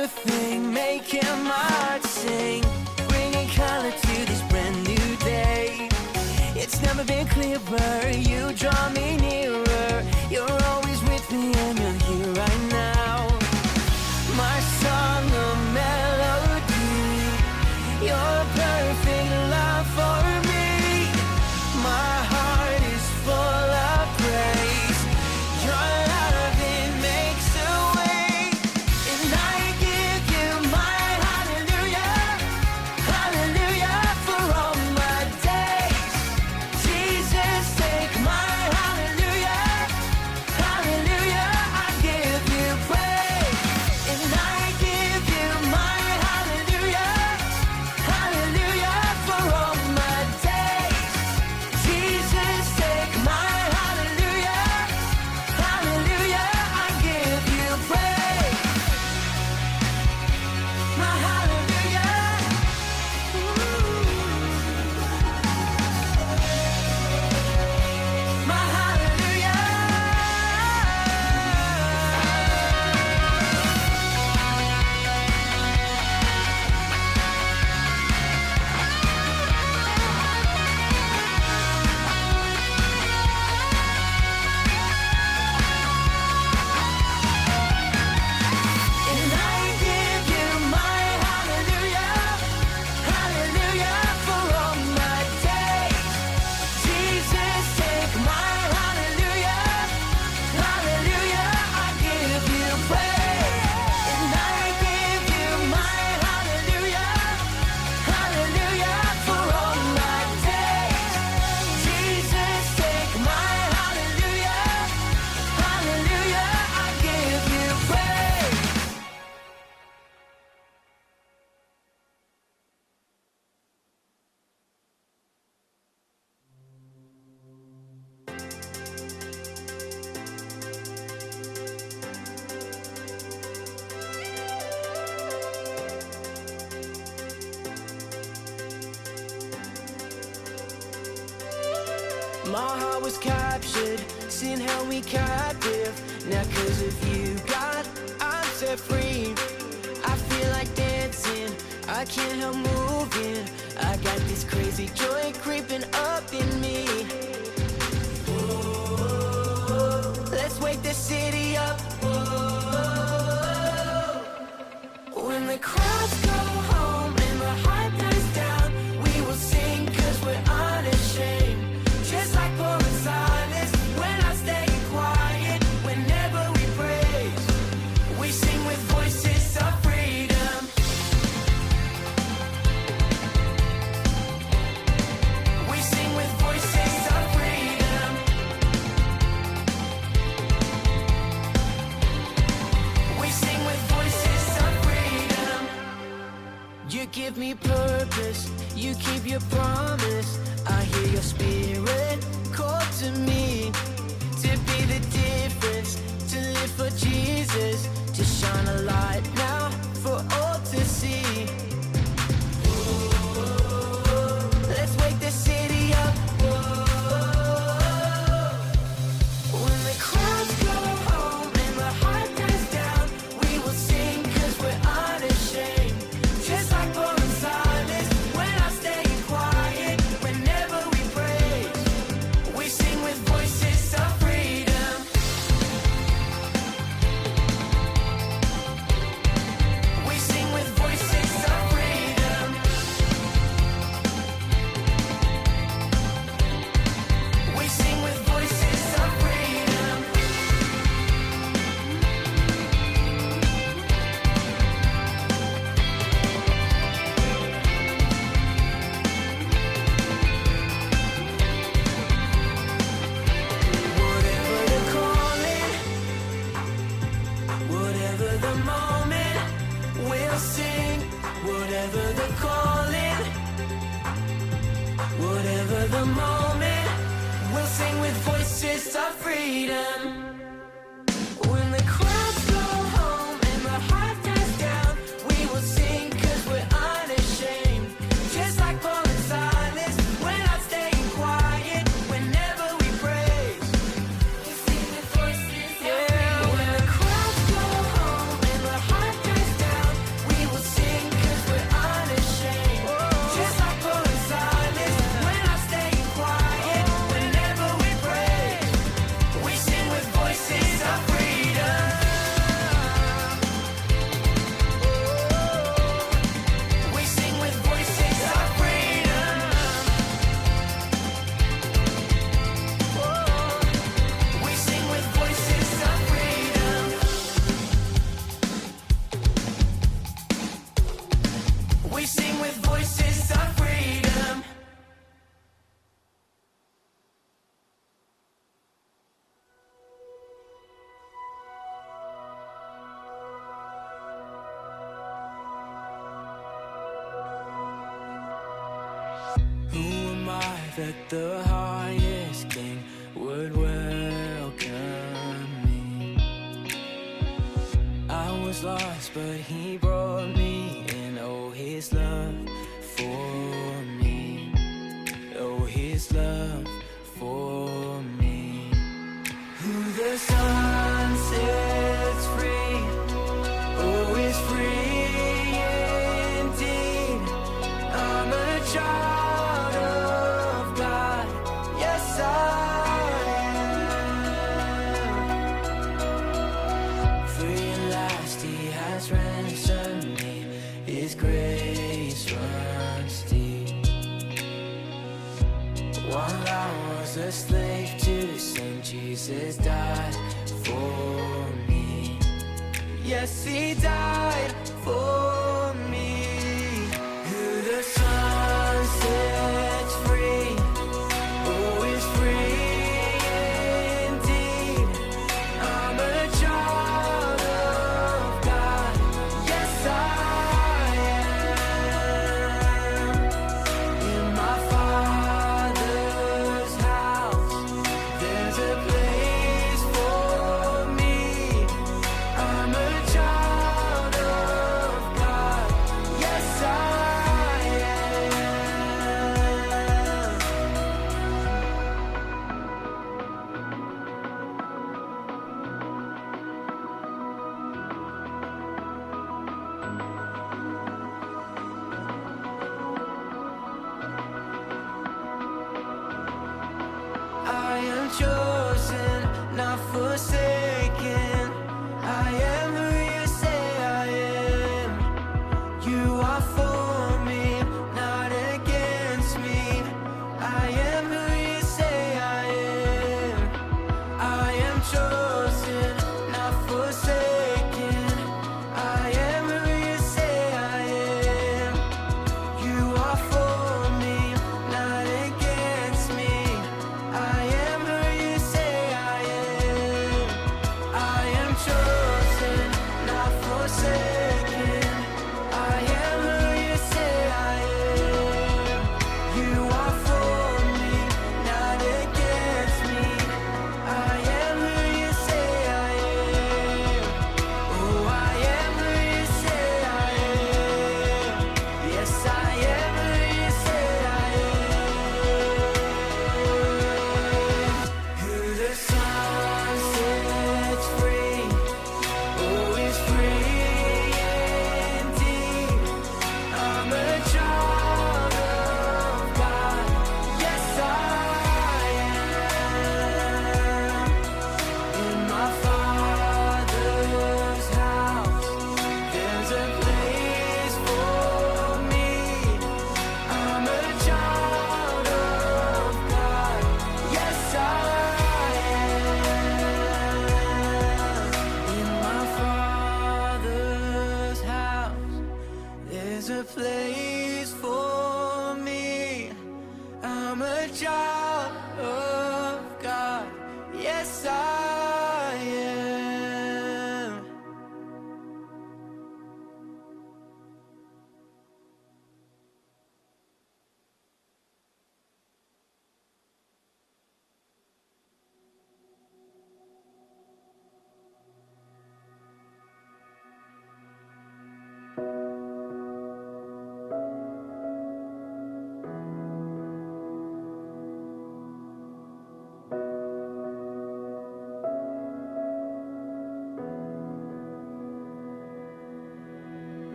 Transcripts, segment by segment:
new thing, making my heart sing, bringing color to this brand new day. It's never been clearer, you draw me nearer. You're always with me and you're here right now. My song, a melody, your perfect love for me. My heart is full of praise. Your love, it makes a way. And I give you my hallelujah, hallelujah for all my days. Jesus, take my hallelujah, hallelujah, I give you praise. And I give you my hallelujah, hallelujah for all my days. Jesus, take my hallelujah, hallelujah, I give you praise. My hallelujah, my hallelujah. And I give you my hallelujah, hallelujah for all my days. Jesus, take my hallelujah, hallelujah, I give you praise. And I give you my hallelujah, hallelujah for all my days. Jesus, take my hallelujah, hallelujah, I give you praise. My heart was captured, sin held me captive. Now 'cause of you, God, I'm set free. I feel like dancing, I can't help moving. I got this crazy joy creeping up in me. Let's wake the city up. When the crowds go home and the hype dies down, we will sing 'cause we're unashamed. Just like Paul and Silas, when I stay quiet, whenever we praise, we sing with voices of freedom. We sing with voices of freedom. We sing with voices of freedom. You give me purpose, you keep your promise. I hear your spirit call to me to be the difference, to live for Jesus, to shine a light now for all to see. Let's wake the city up. When the crowds go home and the hype dies down, we will sing 'cause we're unashamed. Just like Paul and Silas, when I stay quiet, whenever we praise, we sing with voices of freedom. voices of freedom. Who am I that the highest king would welcome me? I was lost, but he brought me in. Oh, his love for me. Oh, his love for me. Who the sun sets free, oh, is free indeed. I'm a child of God, yes I am. Free at last, he has ransomed me. His grace runs deep. While I was a slave to sin, Jesus died for me. Yes, he died for me. Who the sun sets free, oh, is free indeed. I'm a child of God, yes I am. In my Father's house, there's a place for me. I'm a child of God, yes I am. I am chosen, not forsaken. I am who you say I am. You are for me, not against me. I am who you say I am. I am chosen, not forsaken. I am who you say I am. You are for me, not against me. I am who you say I am. I am chosen, not forsaken. I am who you say I am. You are for me, not against me. I am who you say I am. Oh, I am who you say I am. Yes, I am who you say I am. Who the sun sets free, oh, is free indeed. I'm a child of God, yes I am. In my Father's house, there's a place for me. I'm a child of God, yes I am. In my Father's house, there's a place for me. I'm a child of God, yes I am.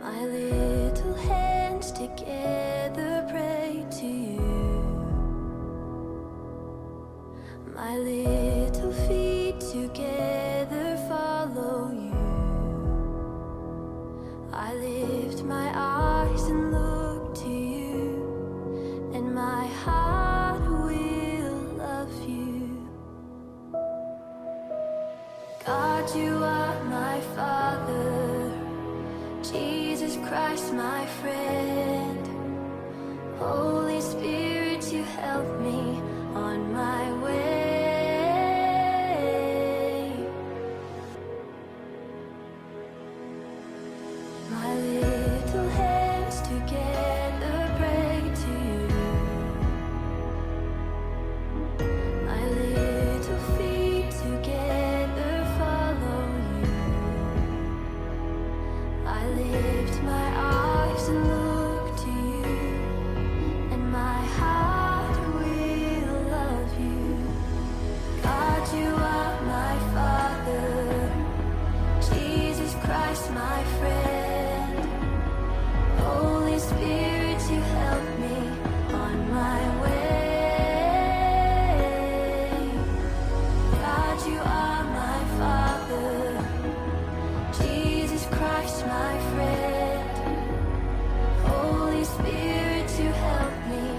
My little hands together pray to you. My little feet together follow you. I lift my eyes and look to you, and my heart will love you. God, you are my Father, Jesus Christ, my friend. Holy Spirit, you help me on my way. My little hands together pray to you. My little feet together follow you. I lift my eyes and look to you, and my heart will love you. God, you are my Father, Jesus Christ, my friend. Holy Spirit, you help me on my way. God, you are my Father, Jesus Christ, my friend. Holy Spirit, you help me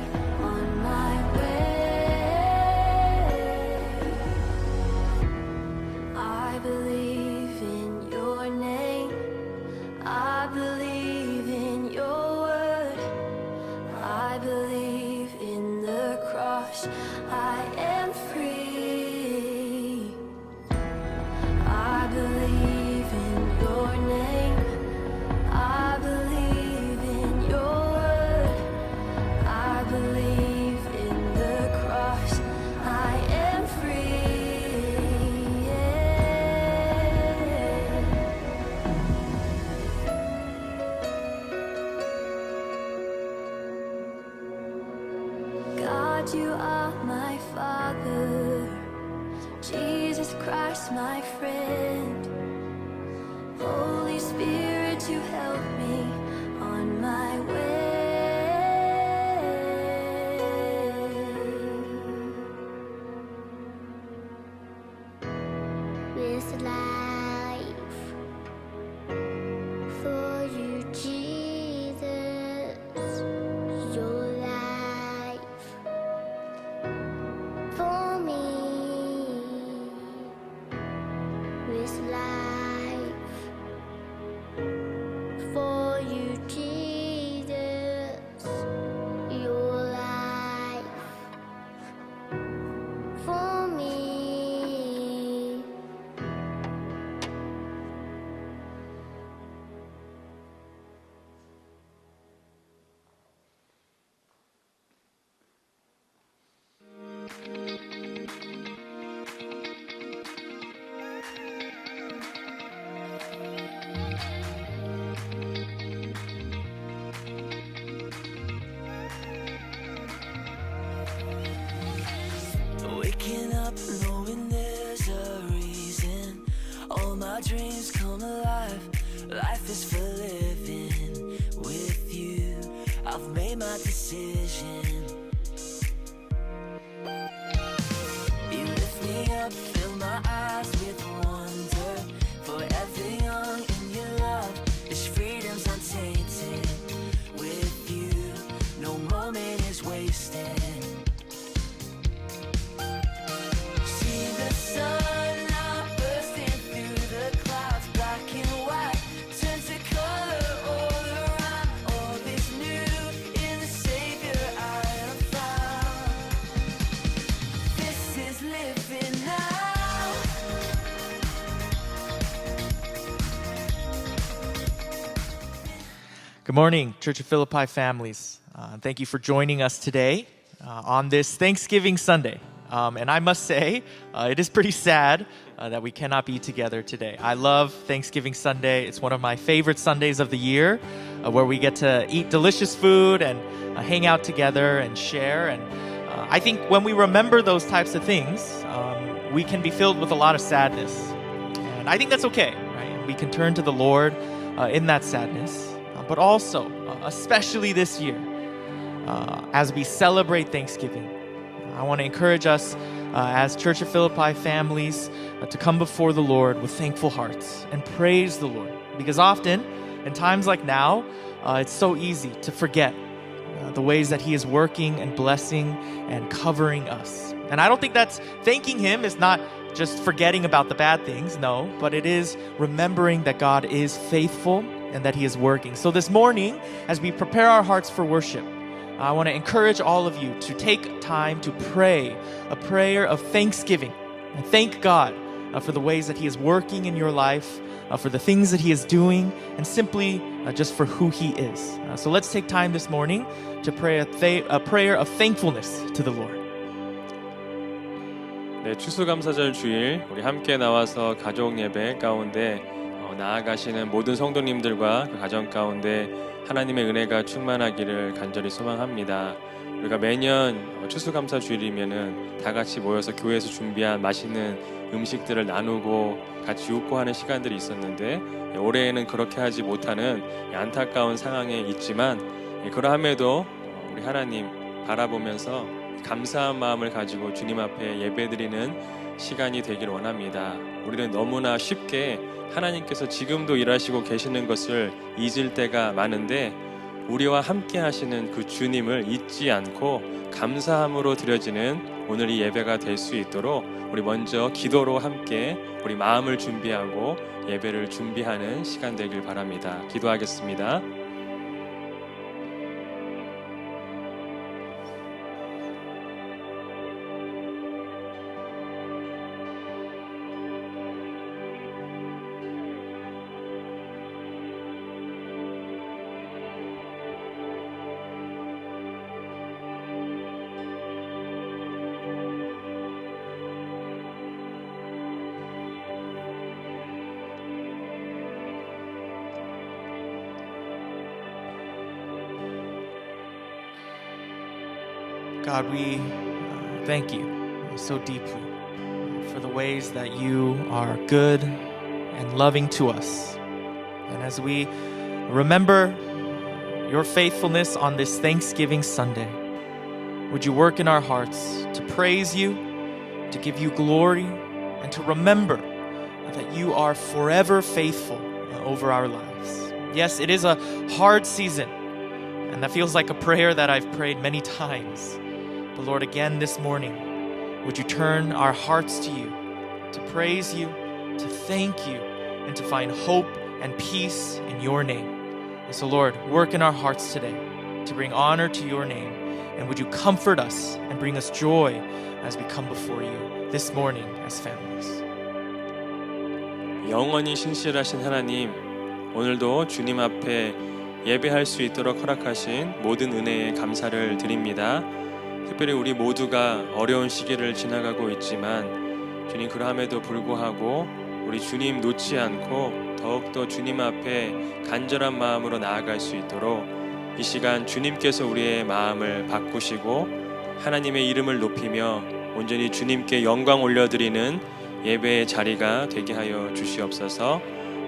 on my way. I believe in your name. I believe in your word. I believe in the cross. I am free. I believe in your name. I believe in your word. I believe in the cross. I am free. God, you are my Father, Jesus Christ, my friend. Holy Spirit, you help me on my way. This life for you, Jesus, your life for me. This life for you, Jesus, your life for me. Waking up knowing there's a reason. All my dreams come alive. Life is for living with you. I've made my decision. You lift me up, fill my eyes with wonder. Forever young in your love. This freedom's untainted. With you, no moment is wasted. See the sun now bursting through the clouds, black and white, turn to color all around. All is new in the Savior I have found. This is living now. Good morning, Church of Philippi families. Thank you for joining us today on this Thanksgiving Sunday. And I must say, it is pretty sad that we cannot be together today. I love Thanksgiving Sunday. It's one of my favorite Sundays of the year where we get to eat delicious food and hang out together and share. And I think when we remember those types of things, we can be filled with a lot of sadness. And I think that's okay, right? We can turn to the Lord in that sadness. But also, especially this year, as we celebrate Thanksgiving, I want to encourage us as Church of Philippi families to come before the Lord with thankful hearts and praise the Lord. Because often, in times like now, it's so easy to forget the ways that He is working and blessing and covering us. And I don't think that's thanking Him is not just forgetting about the bad things, no, but it is remembering that God is faithful and that He is working. So this morning, as we prepare our hearts for worship, I want to encourage all of you to take time to pray a prayer of thanksgiving and thank God for the ways that He is working in your life, for the things that He is doing, and simply just for who He is. So let's take time this morning to pray a prayer of thankfulness to the Lord. 네, 추수감사절 주일 우리 함께 나와서 가족 예배 가운데 나아가시는 모든 성도님들과 그 가정 가운데 하나님의 은혜가 충만하기를 간절히 소망합니다. 우리가 매년 추수감사 주일이면은 다 같이 모여서 교회에서 준비한 맛있는 음식들을 나누고 같이 웃고 하는 시간들이 있었는데 올해에는 그렇게 하지 못하는 안타까운 상황에 있지만 그러함에도 우리 하나님 바라보면서 감사한 마음을 가지고 주님 앞에 예배드리는 시간이 되길 원합니다. 우리는 너무나 쉽게 하나님께서 지금도 일하시고 계시는 것을 잊을 때가 많은데 우리와 함께 하시는 그 주님을 잊지 않고 감사함으로 드려지는 오늘 이 예배가 될 수 있도록 우리 먼저 기도로 함께 우리 마음을 준비하고 예배를 준비하는 시간 되길 바랍니다. 기도하겠습니다. God, we thank you so deeply for the ways that you are good and loving to us. And as we remember your faithfulness on this Thanksgiving Sunday, would you work in our hearts to praise you, to give you glory, and to remember that you are forever faithful over our lives. Yes, it is a hard season, and that feels like a prayer that I've prayed many times. But Lord, again this morning, would you turn our hearts to you, to praise you, to thank you, and to find hope and peace in your name. And so Lord, work in our hearts today to bring honor to your name, and would you comfort us and bring us joy as we come before you this morning as families. 영원히 신실하신 하나님, 오늘도 주님 앞에 예배할 수 있도록 허락하신 모든 은혜에 감사를 드립니다. 특별히 우리 모두가 어려운 시기를 지나가고 있지만 주님, 그러함에도 불구하고 우리 주님 놓지 않고 더욱더 주님 앞에 간절한 마음으로 나아갈 수 있도록 이 시간 주님께서 우리의 마음을 바꾸시고 하나님의 이름을 높이며 온전히 주님께 영광 올려드리는 예배의 자리가 되게 하여 주시옵소서.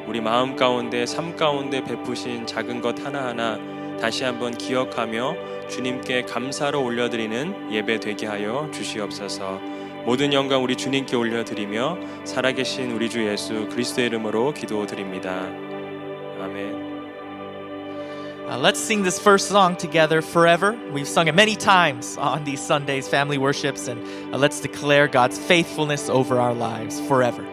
우리 마음 가운데 삶 가운데 베푸신 작은 것 하나하나 다시 한번 기억하며 주님께 감사로 올려드리는 예배 되게 하여 주시옵소서. 모든 영광 우리 주님께 올려드리며 살아계신 우리 주 예수 그리스도의 이름으로 기도드립니다. 아멘. Let's sing this first song together, Forever. We've sung it many times on these Sundays, family worships, and let's declare God's faithfulness over our lives forever.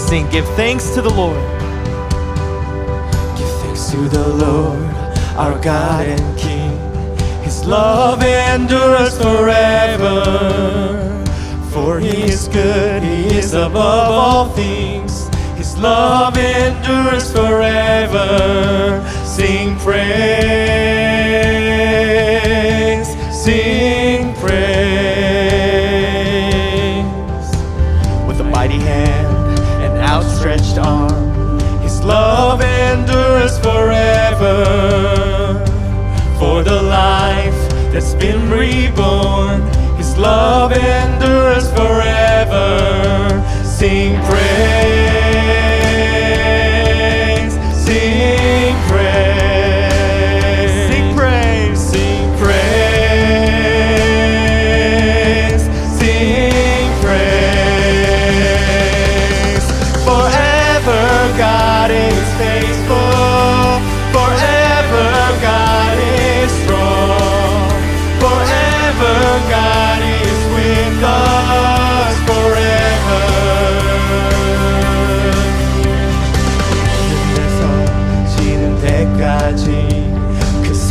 Sing, give thanks to the Lord. Give thanks to the Lord, our God and King. His love endures forever. For He is good, He is above all things. His love endures forever. Sing praise, sing praise. With a mighty hand, outstretched arm, His love endures forever. For the life that's been reborn, His love endures forever. Sing praise, sing praise, sing praise, sing praise.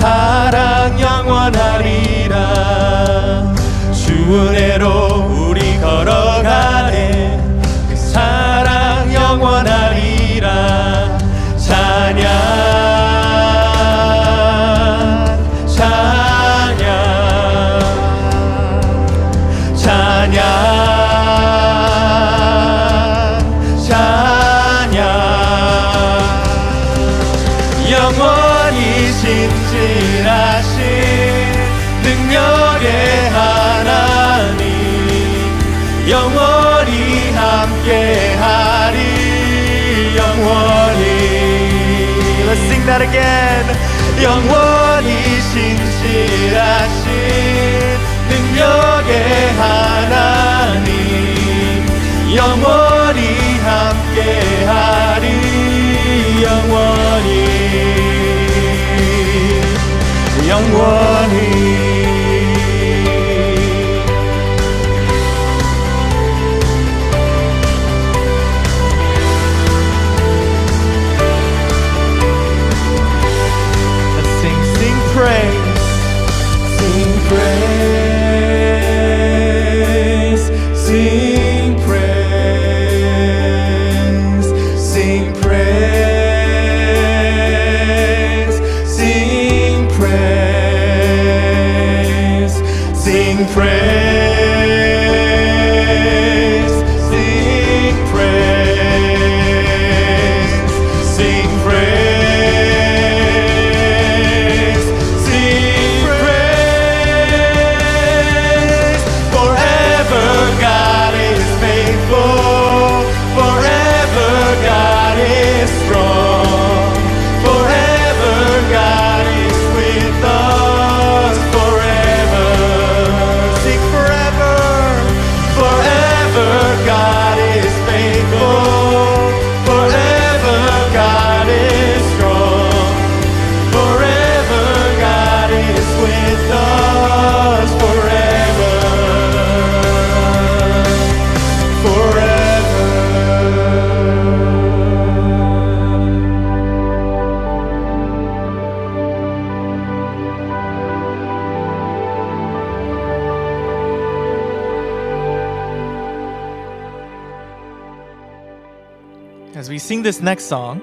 사랑 영원하리라. 주 은혜로 우리 걸어가네. 그 사랑 영원하리라. 찬양 찬양 찬양 찬양 영원히 신실하신 능력의 하나님 영원히 함께하리 영원히 Let's sing that again 영원히 신실하신 능력의 하나님 영원히 함께하리 영원히 영원히 Let's sing praise. Sing praise, sing praise, sing praise, sing praise, sing praise, sing praise, sing praise, sing praise. Forever God is faithful, forever God is strong, forever God is with us, forever. Sing forever, forever God is faithful, forever God is strong, forever God is with us, forever, forever. As we sing this next song,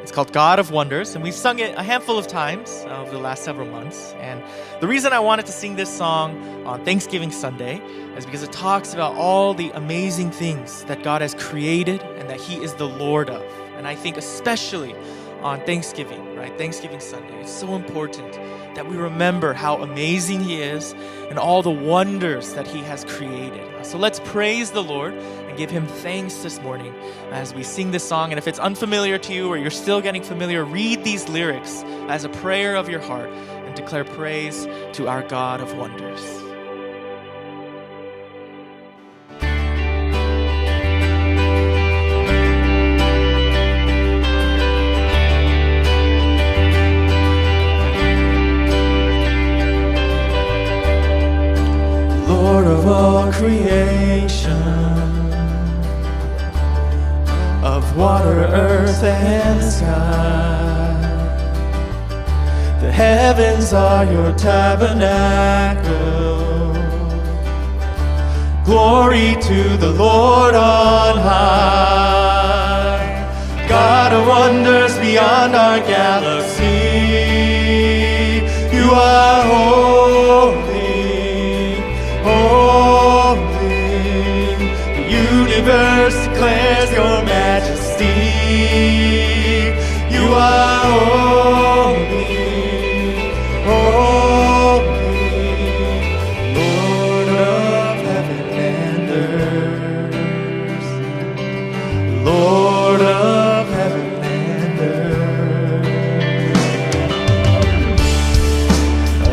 it's called God of Wonders, and we've sung it a handful of times over the last several months. And the reason I wanted to sing this song on Thanksgiving Sunday is because it talks about all the amazing things that God has created and that He is the Lord of. And I think especially on Thanksgiving, right? Thanksgiving Sunday, it's so important that we remember how amazing He is and all the wonders that He has created. So let's praise the Lord and give Him thanks this morning as we sing this song. And if it's unfamiliar to you or you're still getting familiar, read these lyrics as a prayer of your heart and declare praise to our God of wonders. Lord of all creation, of water, earth, and sky, the heavens are your tabernacle. Glory to the Lord on high, God of wonders beyond our galaxy. You are holy, holy. The universe declares your majesty. You are holy, holy. Lord of heaven and earth, Lord of heaven and earth.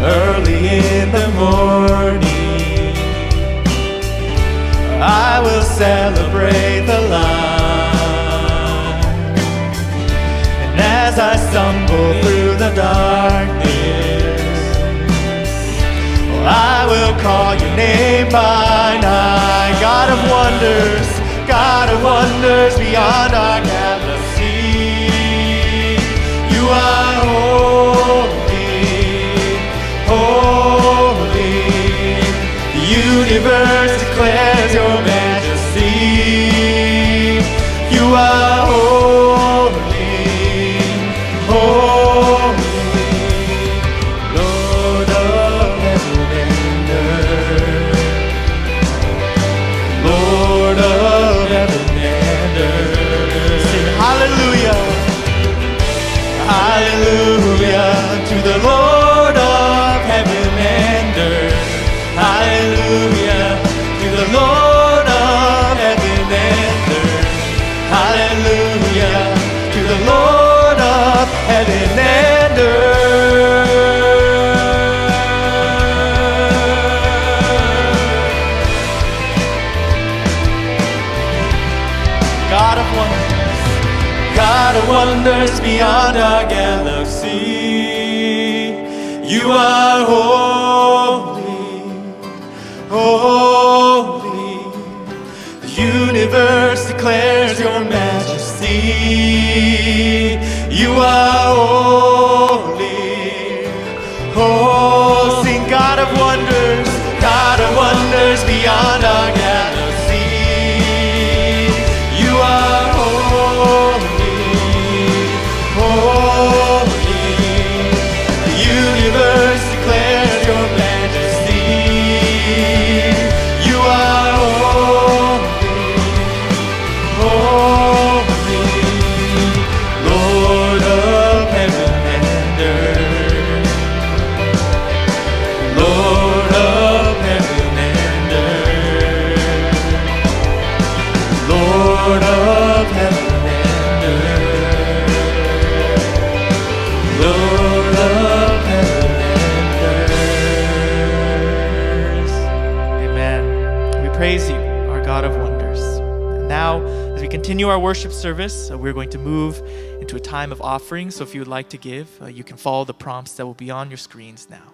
Early in the morning I will celebrate the light, and as I stumble through the darkness, I will call your name by night. God of wonders beyond our galaxy. You are holy, to the Lord of heaven and earth. Hallelujah to the Lord of heaven and earth. Hallelujah to the Lord of heaven and earth. God of wonders, God of wonders beyond our galaxy. You are holy, holy. The universe declares your majesty. You are holy, oh, sing God of wonders beyond our galaxy. You are holy, holy. The universe declares your majesty. You are holy, holy. Lord of heaven and earth. Lord of heaven and earth. Lord of heaven and earth. Lord of heaven and earth. Amen. We praise you, our God of wonders. And now, as we continue our worship service, we're going to move into a time of offering. So if you would like to give, you can follow the prompts that will be on your screens now.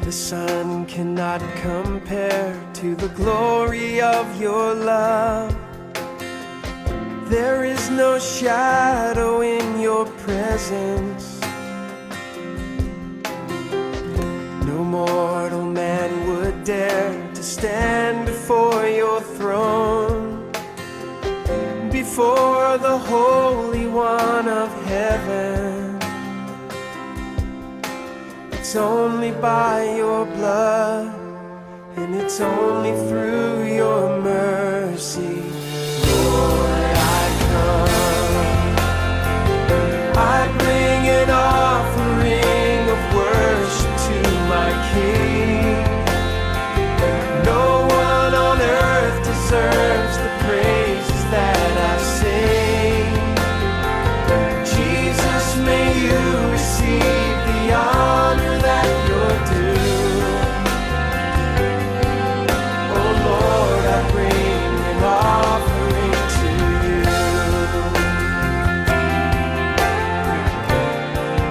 The sun cannot compare to the glory of your love. There is no shadow in your presence. No mortal man would dare to stand before your throne, before the Holy One of heaven. It's only by your blood, and it's only through your mercy. Lord, I come. I bring an offering of worship to my King. No one on earth deserves the praises that I sing. Jesus, may you receive the honor that you're due. Oh Lord, I bring an offering to you.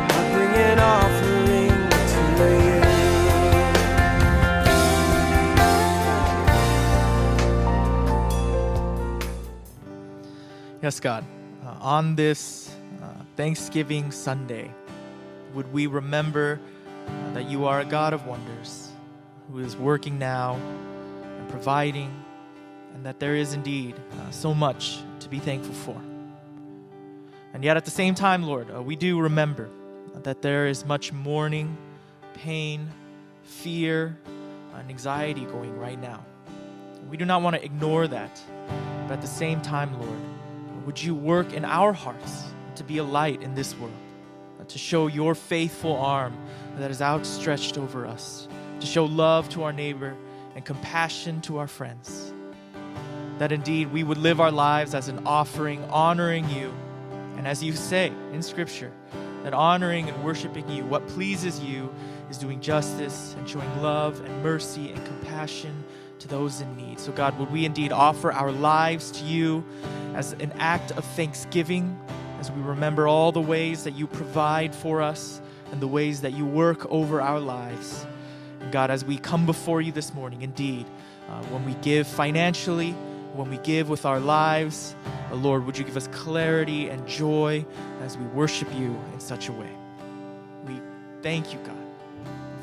I bring an offering to you. Yes, God, on this Thanksgiving Sunday, would we remember that you are a God of wonders who is working now and providing, and that there is indeed so much to be thankful for. And yet at the same time, Lord, we do remember that there is much mourning, pain, fear, and anxiety going right now. We do not want to ignore that, but at the same time, Lord, would you work in our hearts to be a light in this world, to show your faithful arm that is outstretched over us, to show love to our neighbor and compassion to our friends. That indeed we would live our lives as an offering, honoring you. And as you say in Scripture, that honoring and worshiping you, what pleases you is doing justice and showing love and mercy and compassion to those in need. So God, would we indeed offer our lives to you as an act of thanksgiving, as we remember all the ways that you provide for us and the ways that you work over our lives. And God, as we come before you this morning, indeed, when we give financially, when we give with our lives, Lord, would you give us clarity and joy as we worship you in such a way. We thank you, God,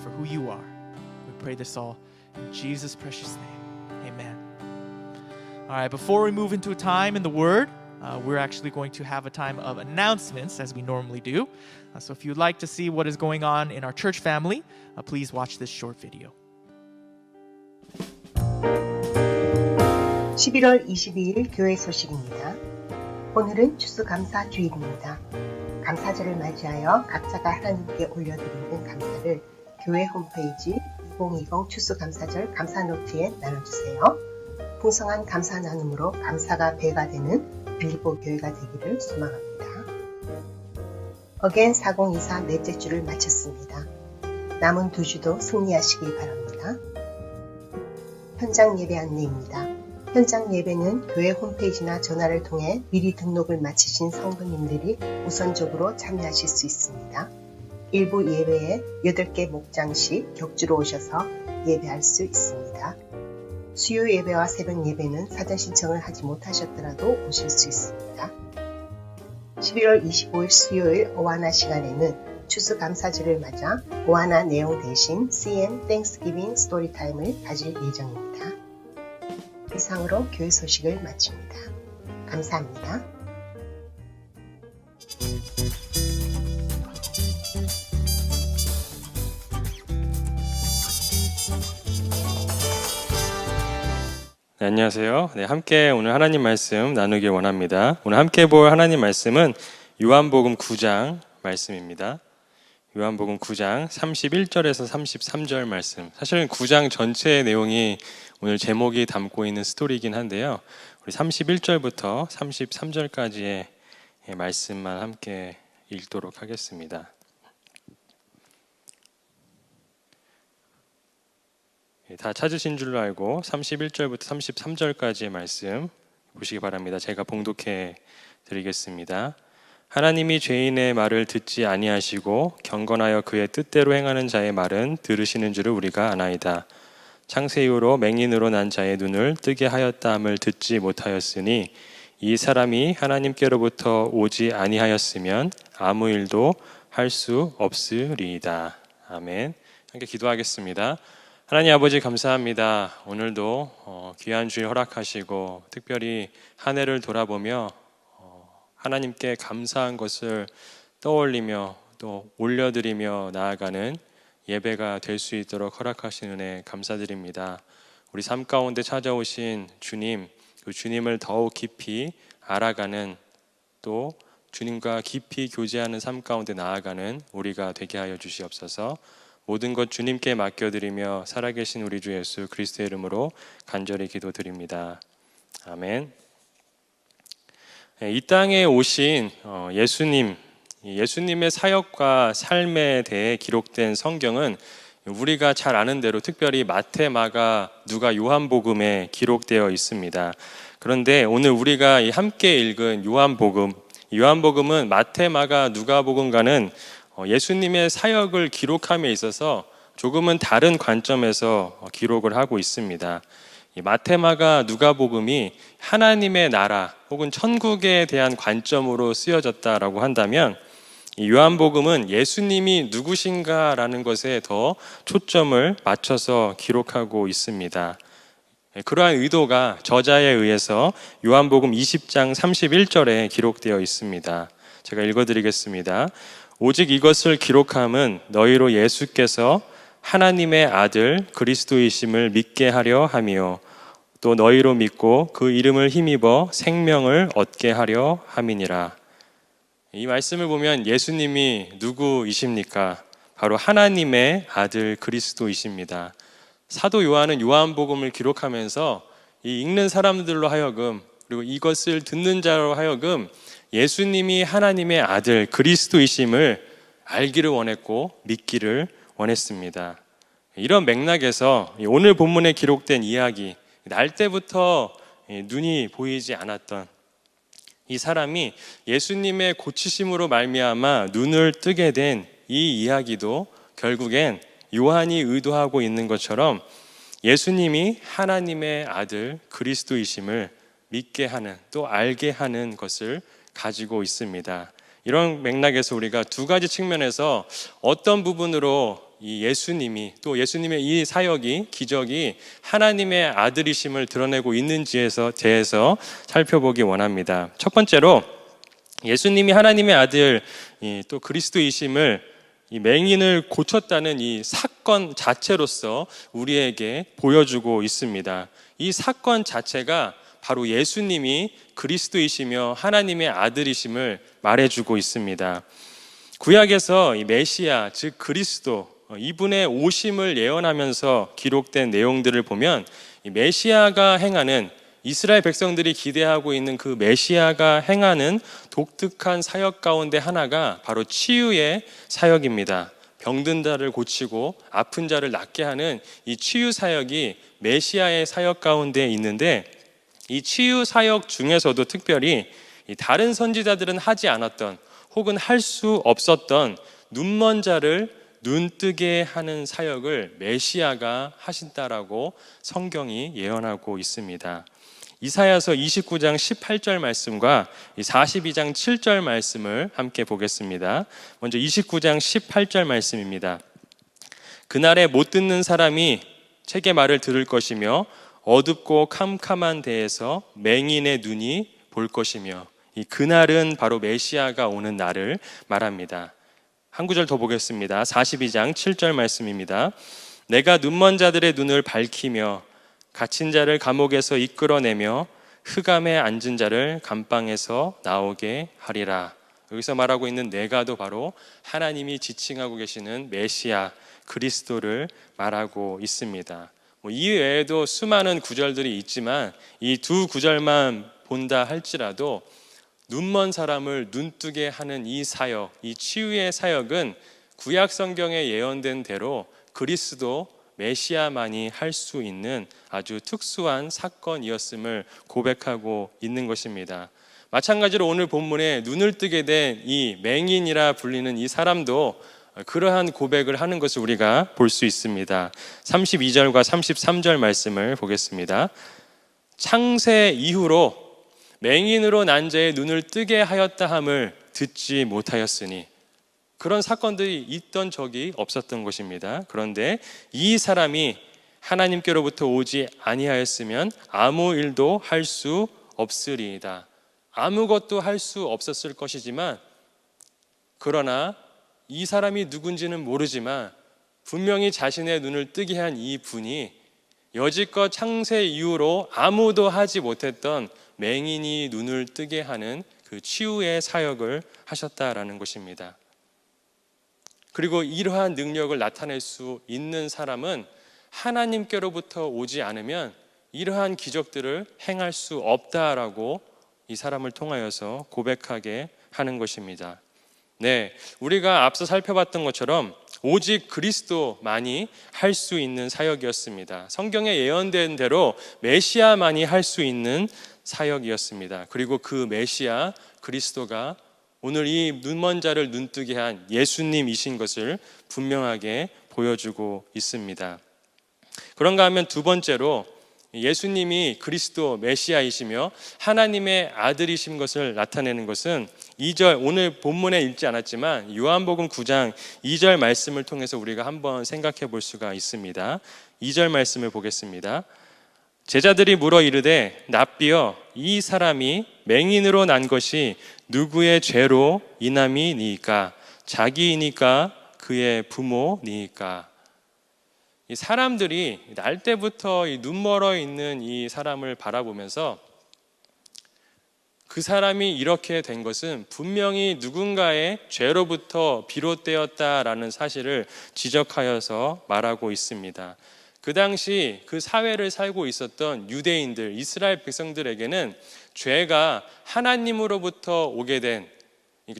for who you are. We pray this all in Jesus' precious name. Amen. All right, before we move into a time in the Word, we're actually going to have a time of announcements as we normally do. So if you'd like to see what is going on in our church family, please watch this short video. 11월 22일 교회 소식입니다. 오늘은 추수감사 주일입니다. 감사절을 맞이하여 각자가 하나님께 올려드리는 감사를 교회 홈페이지 2020 추수감사절 감사노트에 나눠주세요. 풍성한 감사 나눔으로 감사가 배가 되는 빌립보 교회가 되기를 소망합니다. 어게인 4024 넷째 주를 마쳤습니다. 남은 두 주도 승리하시기 바랍니다. 현장 예배 안내입니다. 현장 예배는 교회 홈페이지나 전화를 통해 미리 등록을 마치신 성도님들이 우선적으로 참여하실 수 있습니다. 일부 예배에 8개 목장씩 격주로 오셔서 예배할 수 있습니다. 수요 예배와 새벽 예배는 사전 신청을 하지 못하셨더라도 오실 수 있습니다. 11월 25일 수요일 오하나 시간에는 추수감사절을 맞아 오하나 내용 대신 CM 땡스기빙 스토리타임을 가질 예정입니다. 이상으로 교회 소식을 마칩니다. 감사합니다. 네, 안녕하세요. 네, 함께 오늘 하나님 말씀 나누길 원합니다. 오늘 함께 볼 하나님 말씀은 요한복음 9장 말씀입니다. 요한복음 9장 31절에서 33절 말씀. 사실은 9장 전체의 내용이 오늘 제목이 담고 있는 스토리이긴 한데요. 우리 31절부터 33절까지의 말씀만 함께 읽도록 하겠습니다. 다 찾으신 줄로 알고 31절부터 33절까지의 말씀 보시기 바랍니다. 제가 봉독해 드리겠습니다. 하나님이 죄인의 말을 듣지 아니하시고 경건하여 그의 뜻대로 행하는 자의 말은 들으시는 줄을 우리가 아나이다. 창세 이후로 맹인으로 난 자의 눈을 뜨게 하였다 함을 듣지 못하였으니 이 사람이 하나님께로부터 오지 아니하였으면 아무 일도 할 수 없으리이다. 아멘. 함께 기도하겠습니다. 하나님 아버지 감사합니다. 오늘도 귀한 주일 허락하시고 특별히 한 해를 돌아보며 하나님께 감사한 것을 떠올리며 또 올려드리며 나아가는 예배가 될 수 있도록 허락하신 은혜 감사드립니다. 우리 삶 가운데 찾아오신 주님, 그 주님을 더욱 깊이 알아가는 또 주님과 깊이 교제하는 삶 가운데 나아가는 우리가 되게 하여 주시옵소서. 모든 것 주님께 맡겨드리며 살아계신 우리 주 예수 그리스도의 이름으로 간절히 기도드립니다. 아멘. 이 땅에 오신 예수님의 사역과 삶에 대해 기록된 성경은 우리가 잘 아는 대로 특별히 마태, 마가, 누가, 요한복음에 기록되어 있습니다. 그런데 오늘 우리가 함께 읽은 요한복음은 마태, 마가, 누가복음과는 예수님의 사역을 기록함에 있어서 조금은 다른 관점에서 기록을 하고 있습니다. 마태마가 누가복음이 하나님의 나라 혹은 천국에 대한 관점으로 쓰여졌다라고 한다면 요한복음은 예수님이 누구신가라는 것에 더 초점을 맞춰서 기록하고 있습니다. 그러한 의도가 저자에 의해서 요한복음 20장 31절에 기록되어 있습니다. 제가 읽어드리겠습니다. 오직 이것을 기록함은 너희로 예수께서 하나님의 아들 그리스도이심을 믿게 하려 함이요 또 너희로 믿고 그 이름을 힘입어 생명을 얻게 하려 함이니라. 이 말씀을 보면 예수님이 누구이십니까? 바로 하나님의 아들 그리스도이십니다. 사도 요한은 요한복음을 기록하면서 이 읽는 사람들로 하여금 그리고 이것을 듣는 자로 하여금 예수님이 하나님의 아들 그리스도이심을 알기를 원했고 믿기를 원했습니다. 이런 맥락에서 오늘 본문에 기록된 이야기, 날 때부터 눈이 보이지 않았던 이 사람이 예수님의 고치심으로 말미암아 눈을 뜨게 된 이 이야기도 결국엔 요한이 의도하고 있는 것처럼 예수님이 하나님의 아들 그리스도이심을 믿게 하는 또 알게 하는 것을 가지고 있습니다. 이런 맥락에서 우리가 두 가지 측면에서 어떤 부분으로 이 예수님이 또 예수님의 이 사역이 기적이 하나님의 아들이심을 드러내고 있는지에 대해서 살펴보기 원합니다. 첫 번째로 예수님이 하나님의 아들 또 그리스도이심을 이 맹인을 고쳤다는 이 사건 자체로서 우리에게 보여주고 있습니다. 이 사건 자체가 바로 예수님이 그리스도이시며 하나님의 아들이심을 말해주고 있습니다. 구약에서 이 메시아, 즉 그리스도, 이분의 오심을 예언하면서 기록된 내용들을 보면 이 메시아가 행하는, 이스라엘 백성들이 기대하고 있는 그 메시아가 행하는 독특한 사역 가운데 하나가 바로 치유의 사역입니다. 병든 자를 고치고 아픈 자를 낫게 하는 이 치유 사역이 메시아의 사역 가운데 있는데, 이 치유 사역 중에서도 특별히 다른 선지자들은 하지 않았던 혹은 할 수 없었던 눈먼 자를 눈뜨게 하는 사역을 메시아가 하신다라고 성경이 예언하고 있습니다. 이사야서 29장 18절 말씀과 42장 7절 말씀을 함께 보겠습니다. 먼저 29장 18절 말씀입니다. 그날에 못 듣는 사람이 책의 말을 들을 것이며 어둡고 캄캄한 데에서 맹인의 눈이 볼 것이며, 이 그날은 바로 메시아가 오는 날을 말합니다. 한 구절 더 보겠습니다. 42장 7절 말씀입니다. 내가 눈먼 자들의 눈을 밝히며 갇힌 자를 감옥에서 이끌어내며 흑암에 앉은 자를 감방에서 나오게 하리라. 여기서 말하고 있는 내가도 바로 하나님이 지칭하고 계시는 메시아 그리스도를 말하고 있습니다. 이 외에도 수많은 구절들이 있지만 이 두 구절만 본다 할지라도 눈먼 사람을 눈뜨게 하는 이 사역, 이 치유의 사역은 구약 성경에 예언된 대로 그리스도 메시아만이 할 수 있는 아주 특수한 사건이었음을 고백하고 있는 것입니다. 마찬가지로 오늘 본문에 눈을 뜨게 된 이 맹인이라 불리는 이 사람도 그러한 고백을 하는 것을 우리가 볼 수 있습니다. 32절과 33절 말씀을 보겠습니다. 창세 이후로 맹인으로 난 자의 눈을 뜨게 하였다 함을 듣지 못하였으니, 그런 사건들이 있던 적이 없었던 것입니다. 그런데 이 사람이 하나님께로부터 오지 아니하였으면 아무 일도 할 수 없으리이다. 아무것도 할 수 없었을 것이지만, 그러나 이 사람이 누군지는 모르지만 분명히 자신의 눈을 뜨게 한 이 분이 여지껏 창세 이후로 아무도 하지 못했던 맹인이 눈을 뜨게 하는 그 치유의 사역을 하셨다라는 것입니다. 그리고 이러한 능력을 나타낼 수 있는 사람은 하나님께로부터 오지 않으면 이러한 기적들을 행할 수 없다라고 이 사람을 통하여서 고백하게 하는 것입니다. 네, 우리가 앞서 살펴봤던 것처럼 오직 그리스도만이 할 수 있는 사역이었습니다. 성경에 예언된 대로 메시아만이 할 수 있는 사역이었습니다. 그리고 그 메시아 그리스도가 오늘 이 눈먼 자를 눈뜨게 한 예수님이신 것을 분명하게 보여주고 있습니다. 그런가 하면 두 번째로 예수님이 그리스도 메시아이시며 하나님의 아들이신 것을 나타내는 것은 2절, 오늘 본문에 읽지 않았지만 요한복음 9장 2절 말씀을 통해서 우리가 한번 생각해 볼 수가 있습니다. 2절 말씀을 보겠습니다. 제자들이 물어 이르되 납비여 이 사람이 맹인으로 난 것이 누구의 죄로 인함이니까? 자기이니까 그의 부모니까? 이 사람들이 날 때부터 눈 멀어 있는 이 사람을 바라보면서 그 사람이 이렇게 된 것은 분명히 누군가의 죄로부터 비롯되었다라는 사실을 지적하여서 말하고 있습니다. 그 당시 그 사회를 살고 있었던 유대인들, 이스라엘 백성들에게는 죄가 하나님으로부터 오게 된,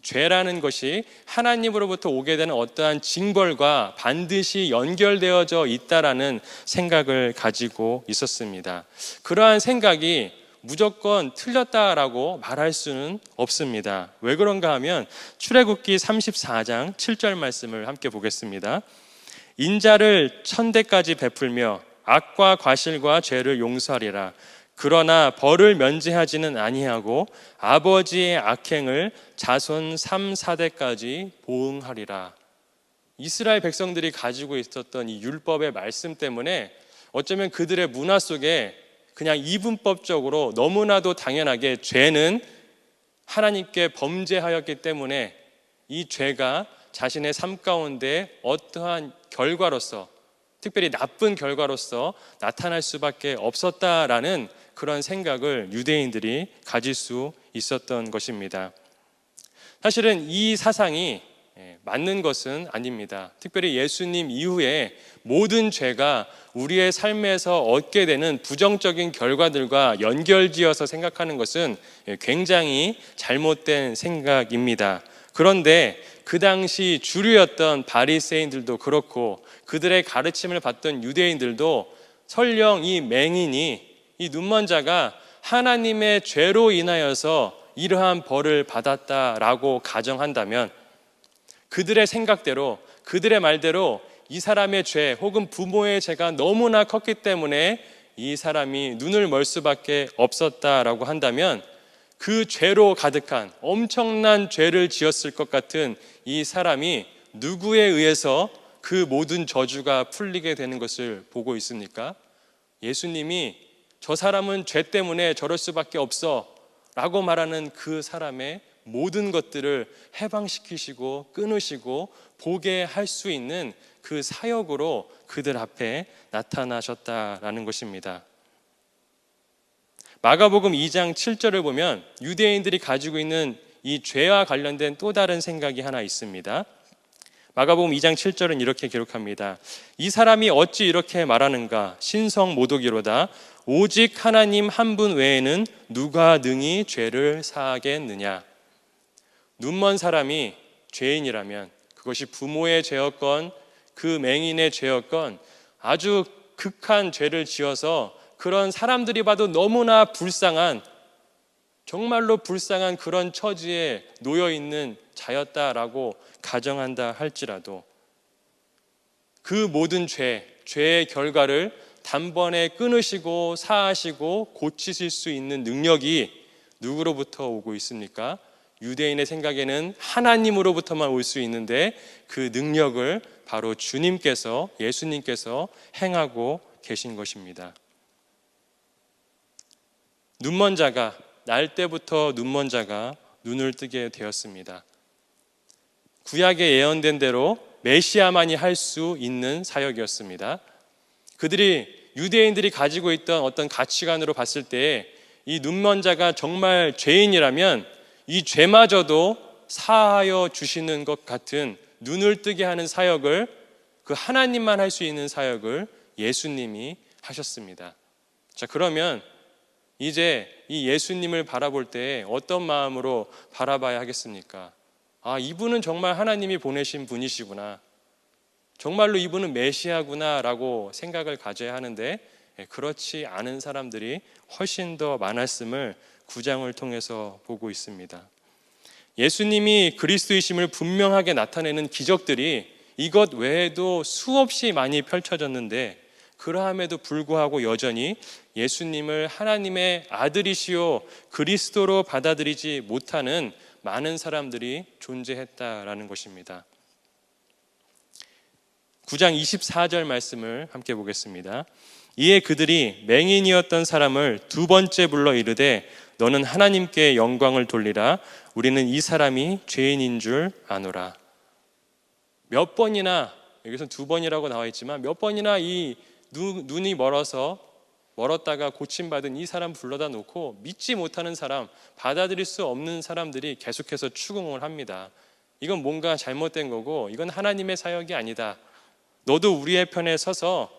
죄라는 것이 하나님으로부터 오게 되는 어떠한 징벌과 반드시 연결되어져 있다라는 생각을 가지고 있었습니다. 그러한 생각이 무조건 틀렸다라고 말할 수는 없습니다. 왜 그런가 하면 출애굽기 34장 7절 말씀을 함께 보겠습니다. 인자를 1000대까지 베풀며 악과 과실과 죄를 용서하리라. 그러나 벌을 면제하지는 아니하고 아버지의 악행을 자손 3, 4대까지 보응하리라. 이스라엘 백성들이 가지고 있었던 이 율법의 말씀 때문에 어쩌면 그들의 문화 속에 그냥 이분법적으로 너무나도 당연하게 죄는 하나님께 범죄하였기 때문에 이 죄가 자신의 삶 가운데 어떠한 결과로서, 특별히 나쁜 결과로서 나타날 수밖에 없었다라는 그런 생각을 유대인들이 가질 수 있었던 것입니다. 사실은 이 사상이 맞는 것은 아닙니다. 특별히 예수님 이후에 모든 죄가 우리의 삶에서 얻게 되는 부정적인 결과들과 연결지어서 생각하는 것은 굉장히 잘못된 생각입니다. 그런데 그 당시 주류였던 바리새인들도 그렇고 그들의 가르침을 받던 유대인들도 설령 이 맹인이, 이 눈먼 자가 하나님의 죄로 인하여서 이러한 벌을 받았다라고 가정한다면 그들의 생각대로, 그들의 말대로 이 사람의 죄 혹은 부모의 죄가 너무나 컸기 때문에 이 사람이 눈을 멀 수밖에 없었다라고 한다면 그 죄로 가득한 엄청난 죄를 지었을 것 같은 이 사람이 누구에 의해서 그 모든 저주가 풀리게 되는 것을 보고 있습니까? 예수님이 저 사람은 죄 때문에 저럴 수밖에 없어 라고 말하는 그 사람의 모든 것들을 해방시키시고 끊으시고 보게 할 수 있는 그 사역으로 그들 앞에 나타나셨다라는 것입니다. 마가복음 2장 7절을 보면 유대인들이 가지고 있는 이 죄와 관련된 또 다른 생각이 하나 있습니다. 마가복음 2장 7절은 이렇게 기록합니다. 이 사람이 어찌 이렇게 말하는가? 신성모독이로다. 오직 하나님 한 분 외에는 누가 능히 죄를 사하겠느냐? 눈먼 사람이 죄인이라면 그것이 부모의 죄였건 그 맹인의 죄였건 아주 극한 죄를 지어서 그런 사람들이 봐도 너무나 불쌍한, 정말로 불쌍한 그런 처지에 놓여 있는 자였다라고 가정한다 할지라도 그 모든 죄의 결과를 단번에 끊으시고 사하시고 고치실 수 있는 능력이 누구로부터 오고 있습니까? 유대인의 생각에는 하나님으로부터만 올 수 있는데 그 능력을 바로 주님께서, 예수님께서 행하고 계신 것입니다. 눈먼 자가, 날 때부터 눈먼 자가 눈을 뜨게 되었습니다. 구약에 예언된 대로 메시아만이 할 수 있는 사역이었습니다. 유대인들이 가지고 있던 어떤 가치관으로 봤을 때 이 눈먼 자가 정말 죄인이라면 이 죄마저도 사하여 주시는 것 같은 눈을 뜨게 하는 사역을, 그 하나님만 할 수 있는 사역을 예수님이 하셨습니다. 자, 그러면 이제 이 예수님을 바라볼 때 어떤 마음으로 바라봐야 하겠습니까? 아, 이분은 정말 하나님이 보내신 분이시구나, 정말로 이분은 메시아구나 라고 생각을 가져야 하는데 그렇지 않은 사람들이 훨씬 더 많았음을 9장을 통해서 보고 있습니다. 예수님이 그리스도이심을 분명하게 나타내는 기적들이 이것 외에도 수없이 많이 펼쳐졌는데 그러함에도 불구하고 여전히 예수님을 하나님의 아들이시요 그리스도로 받아들이지 못하는 많은 사람들이 존재했다라는 것입니다. 9장 24절 말씀을 함께 보겠습니다. 이에 그들이 맹인이었던 사람을 두 번째 불러 이르되 너는 하나님께 영광을 돌리라. 우리는 이 사람이 죄인인 줄 아노라. 몇 번이나, 여기서 두 번이라고 나와 있지만 몇 번이나 이 눈이 멀었다가 고침받은 이 사람 불러다 놓고 믿지 못하는 사람, 받아들일 수 없는 사람들이 계속해서 추궁을 합니다. 이건 뭔가 잘못된 거고 이건 하나님의 사역이 아니다. 너도 우리의 편에 서서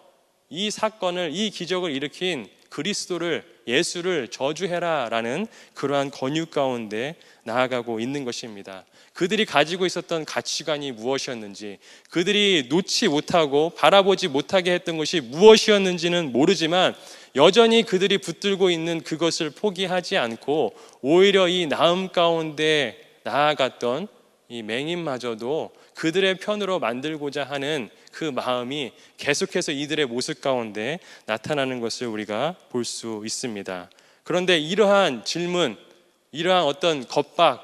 이 사건을, 이 기적을 일으킨 그리스도를, 예수를 저주해라 라는 그러한 권유 가운데 나아가고 있는 것입니다. 그들이 가지고 있었던 가치관이 무엇이었는지, 그들이 놓지 못하고 바라보지 못하게 했던 것이 무엇이었는지는 모르지만 여전히 그들이 붙들고 있는 그것을 포기하지 않고 오히려 이 나음 가운데 나아갔던 이 맹인마저도 그들의 편으로 만들고자 하는 그 마음이 계속해서 이들의 모습 가운데 나타나는 것을 우리가 볼 수 있습니다. 그런데 이러한 질문, 이러한 어떤 겁박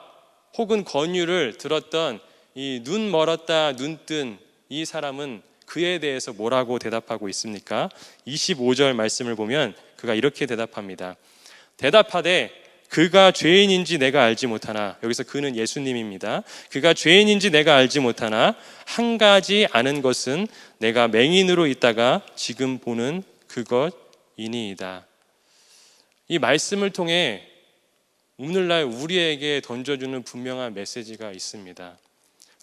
혹은 권유를 들었던 이 눈 멀었다 눈 뜬 이 사람은 그에 대해서 뭐라고 대답하고 있습니까? 25절 말씀을 보면 그가 이렇게 대답합니다. 대답하되 그가 죄인인지 내가 알지 못하나, 여기서 그는 예수님입니다. 그가 죄인인지 내가 알지 못하나 한 가지 아는 것은 내가 맹인으로 있다가 지금 보는 그것이니이다. 이 말씀을 통해 오늘날 우리에게 던져주는 분명한 메시지가 있습니다.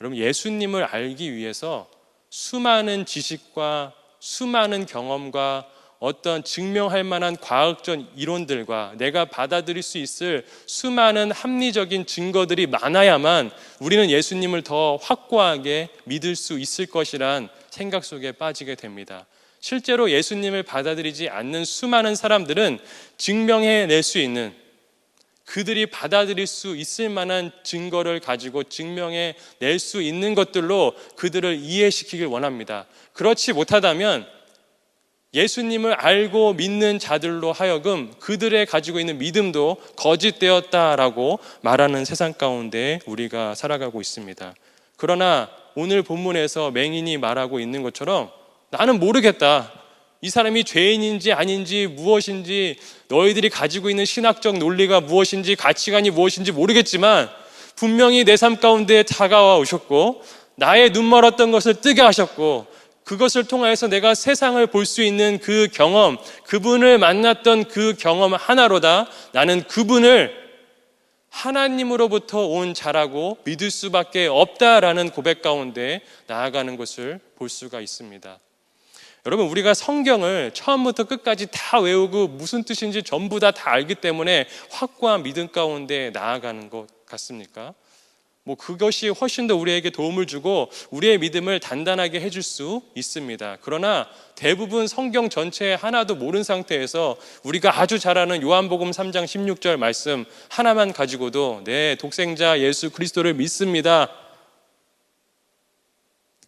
여러분, 예수님을 알기 위해서 수많은 지식과 수많은 경험과 어떤 증명할 만한 과학적 이론들과 내가 받아들일 수 있을 수많은 합리적인 증거들이 많아야만 우리는 예수님을 더 확고하게 믿을 수 있을 것이란 생각 속에 빠지게 됩니다. 실제로 예수님을 받아들이지 않는 수많은 사람들은 증명해낼 수 있는, 그들이 받아들일 수 있을 만한 증거를 가지고 증명해낼 수 있는 것들로 그들을 이해시키길 원합니다. 그렇지 못하다면 예수님을 알고 믿는 자들로 하여금 그들의 가지고 있는 믿음도 거짓되었다라고 말하는 세상 가운데 우리가 살아가고 있습니다. 그러나 오늘 본문에서 맹인이 말하고 있는 것처럼 나는 모르겠다. 이 사람이 죄인인지 아닌지 무엇인지 너희들이 가지고 있는 신학적 논리가 무엇인지 가치관이 무엇인지 모르겠지만 분명히 내 삶 가운데 다가와 오셨고 나의 눈 멀었던 것을 뜨게 하셨고 그것을 통해서 내가 세상을 볼 수 있는 그 경험, 그분을 만났던 그 경험 하나로다 나는 그분을 하나님으로부터 온 자라고 믿을 수밖에 없다라는 고백 가운데 나아가는 것을 볼 수가 있습니다. 여러분, 우리가 성경을 처음부터 끝까지 다 외우고 무슨 뜻인지 전부 다 알기 때문에 확고한 믿음 가운데 나아가는 것 같습니까? 그것이 훨씬 더 우리에게 도움을 주고 우리의 믿음을 단단하게 해줄 수 있습니다. 그러나 대부분 성경 전체에 하나도 모르는 상태에서 우리가 아주 잘 아는 요한복음 3장 16절 말씀 하나만 가지고도 네, 독생자 예수 그리스도를 믿습니다.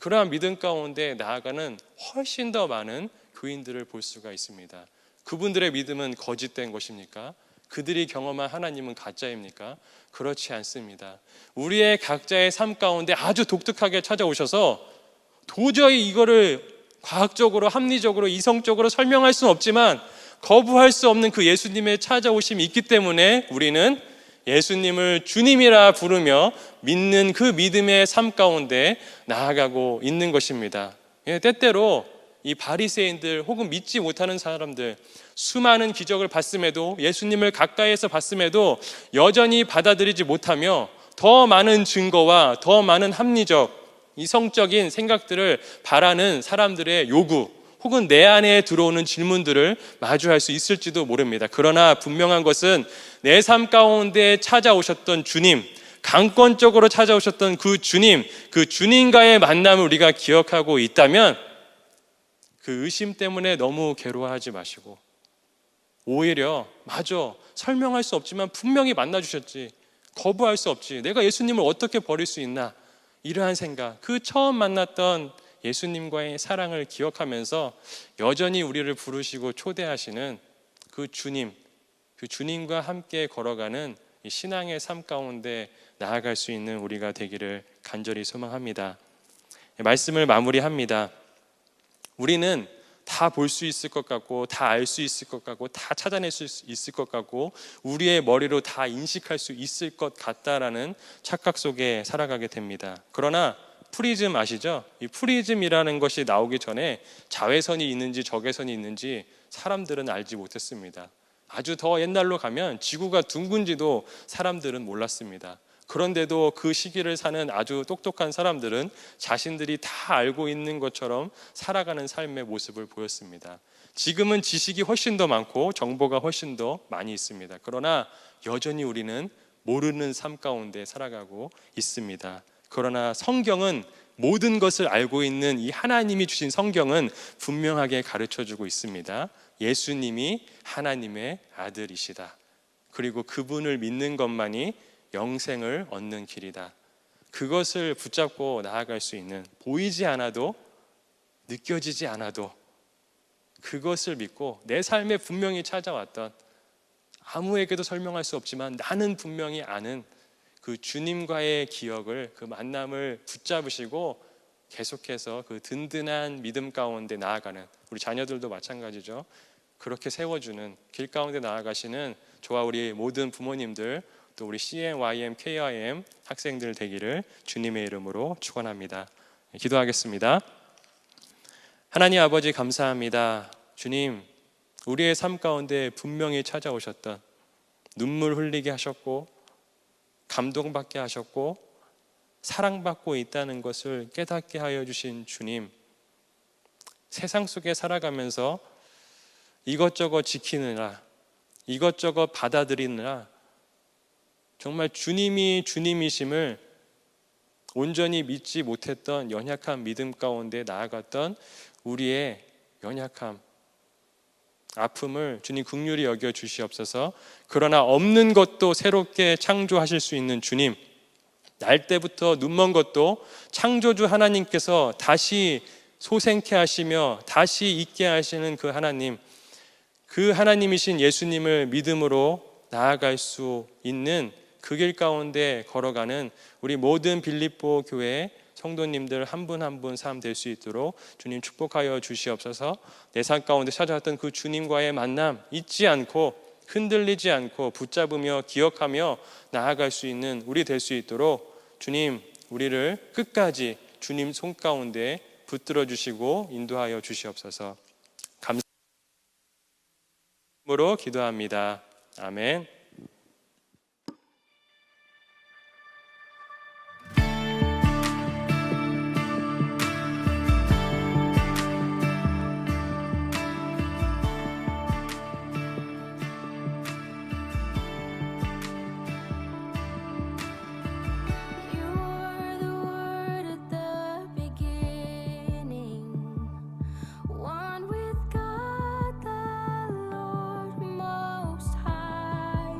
그러한 믿음 가운데 나아가는 훨씬 더 많은 교인들을 볼 수가 있습니다. 그분들의 믿음은 거짓된 것입니까? 그들이 경험한 하나님은 가짜입니까? 그렇지 않습니다. 우리의 각자의 삶 가운데 아주 독특하게 찾아오셔서 도저히 이거를 과학적으로, 합리적으로, 이성적으로 설명할 수는 없지만 거부할 수 없는 그 예수님의 찾아오심이 있기 때문에 우리는 예수님을 주님이라 부르며 믿는 그 믿음의 삶 가운데 나아가고 있는 것입니다. 때때로 이 바리새인들 혹은 믿지 못하는 사람들, 수많은 기적을 봤음에도 예수님을 가까이에서 봤음에도 여전히 받아들이지 못하며 더 많은 증거와 더 많은 합리적, 이성적인 생각들을 바라는 사람들의 요구 혹은 내 안에 들어오는 질문들을 마주할 수 있을지도 모릅니다. 그러나 분명한 것은 내 삶 가운데 찾아오셨던 주님, 강권적으로 찾아오셨던 그 주님과의 만남을 우리가 기억하고 있다면 그 의심 때문에 너무 괴로워하지 마시고 오히려 맞아, 설명할 수 없지만 분명히 만나주셨지, 거부할 수 없지, 내가 예수님을 어떻게 버릴 수 있나, 이러한 생각, 그 처음 만났던 예수님과의 사랑을 기억하면서 여전히 우리를 부르시고 초대하시는 그 주님과 함께 걸어가는 이 신앙의 삶 가운데 나아갈 수 있는 우리가 되기를 간절히 소망합니다. 말씀을 마무리합니다. 우리는 다 볼 수 있을 것 같고 다 알 수 있을 것 같고 다 찾아낼 수 있을 것 같고 우리의 머리로 다 인식할 수 있을 것 같다라는 착각 속에 살아가게 됩니다. 그러나 프리즘 아시죠? 이 프리즘이라는 것이 나오기 전에 자외선이 있는지 적외선이 있는지 사람들은 알지 못했습니다. 아주 더 옛날로 가면 지구가 둥근지도 사람들은 몰랐습니다. 그런데도 그 시기를 사는 아주 똑똑한 사람들은 자신들이 다 알고 있는 것처럼 살아가는 삶의 모습을 보였습니다. 지금은 지식이 훨씬 더 많고 정보가 훨씬 더 많이 있습니다. 그러나 여전히 우리는 모르는 삶 가운데 살아가고 있습니다. 그러나 성경은 모든 것을 알고 있는 이 하나님이 주신 성경은 분명하게 가르쳐주고 있습니다. 예수님이 하나님의 아들이시다. 그리고 그분을 믿는 것만이 영생을 얻는 길이다. 그것을 붙잡고 나아갈 수 있는, 보이지 않아도 느껴지지 않아도 그것을 믿고 내 삶에 분명히 찾아왔던, 아무에게도 설명할 수 없지만 나는 분명히 아는 그 주님과의 기억을, 그 만남을 붙잡으시고 계속해서 그 든든한 믿음 가운데 나아가는, 우리 자녀들도 마찬가지죠. 그렇게 세워주는 길 가운데 나아가시는 저와 우리 모든 부모님들, 또 우리 CMYM, KIM 학생들 되기를 주님의 이름으로 축원합니다. 기도하겠습니다. 하나님 아버지 감사합니다. 주님, 우리의 삶 가운데 분명히 찾아오셨던, 눈물 흘리게 하셨고 감동받게 하셨고 사랑받고 있다는 것을 깨닫게 하여 주신 주님, 세상 속에 살아가면서 이것저것 지키느라, 이것저것 받아들이느라 정말 주님이 주님이심을 온전히 믿지 못했던 연약한 믿음 가운데 나아갔던 우리의 연약함, 아픔을 주님 긍휼히 여겨 주시옵소서. 그러나 없는 것도 새롭게 창조하실 수 있는 주님, 날 때부터 눈먼 것도 창조주 하나님께서 다시 소생케 하시며 다시 있게 하시는 그 하나님, 그 하나님이신 예수님을 믿음으로 나아갈 수 있는 그 길 가운데 걸어가는 우리 모든 빌립보 교회 성도님들 한 분 한 분 삶 될 수 있도록 주님 축복하여 주시옵소서. 내 삶 가운데 찾아왔던 그 주님과의 만남 잊지 않고 흔들리지 않고 붙잡으며 기억하며 나아갈 수 있는 우리 될 수 있도록 주님, 우리를 끝까지 주님 손 가운데 붙들어 주시고 인도하여 주시옵소서. 감사함으로 기도합니다. 아멘. You were the Word at the beginning, one with God the Lord Most High.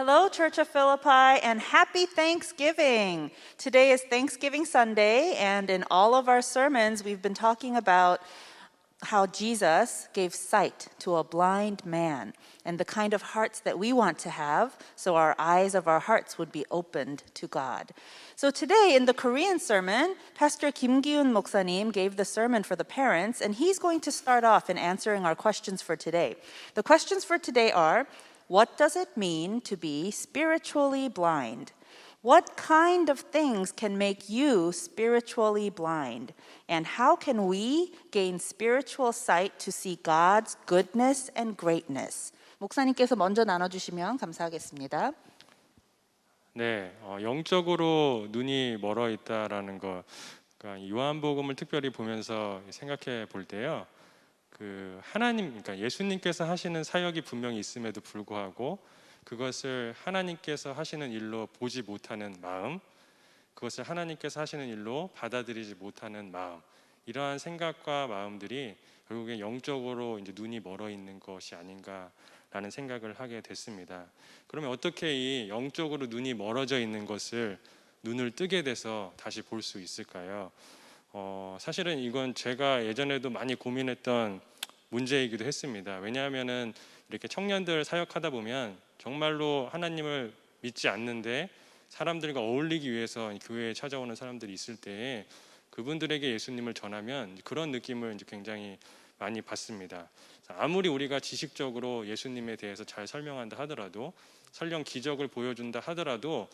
Hello, Church of Philippi, and happy Thanksgiving. Today is Thanksgiving Sunday, and in all of our sermons, we've been talking about how Jesus gave sight to a blind man and the kind of hearts that we want to have so our eyes of our hearts would be opened to God. So today in the Korean sermon, Pastor Kim Gi-un 목사님 gave the sermon for the parents, and he's going to start off in answering our questions for today. The questions for today are, what does it mean to be spiritually blind? What kind of things can make you spiritually blind? And how can we gain spiritual sight to see God's goodness and greatness? 목사님께서 먼저 나눠주시면 감사하겠습니다. 네, 영적으로 눈이 멀어 있다라는 거, 그러니까 요한복음을 특별히 보면서 생각해 볼 때요, 그 하나님, 그러니까 예수님께서 하시는 사역이 분명히 있음에도 불구하고 그것을 하나님께서 하시는 일로 보지 못하는 마음, 그것을 하나님께서 하시는 일로 받아들이지 못하는 마음, 이러한 생각과 마음들이 결국에 영적으로 이제 눈이 멀어 있는 것이 아닌가라는 생각을 하게 됐습니다. 그러면 어떻게 이 영적으로 눈이 멀어져 있는 것을 눈을 뜨게 돼서 다시 볼 수 있을까요? 사실은 이건 제가 예전에도 많이 고민했던 문제이기도 했습니다. 왜냐하면은 이렇게 청년들 사역하다 보면 정말로 하나님을 믿지 않는데 사람들과 어울리기 위해서 교회에 찾아오는 사람들이 있을 때에 그분들에게 예수님을 전하면 그런 느낌을 이제 굉장히 많이 받습니다. 아무리 우리가 지식적으로 예수님에 대해서 잘 설명한다 하더라도, 설령 기적을 보여준다 하더라도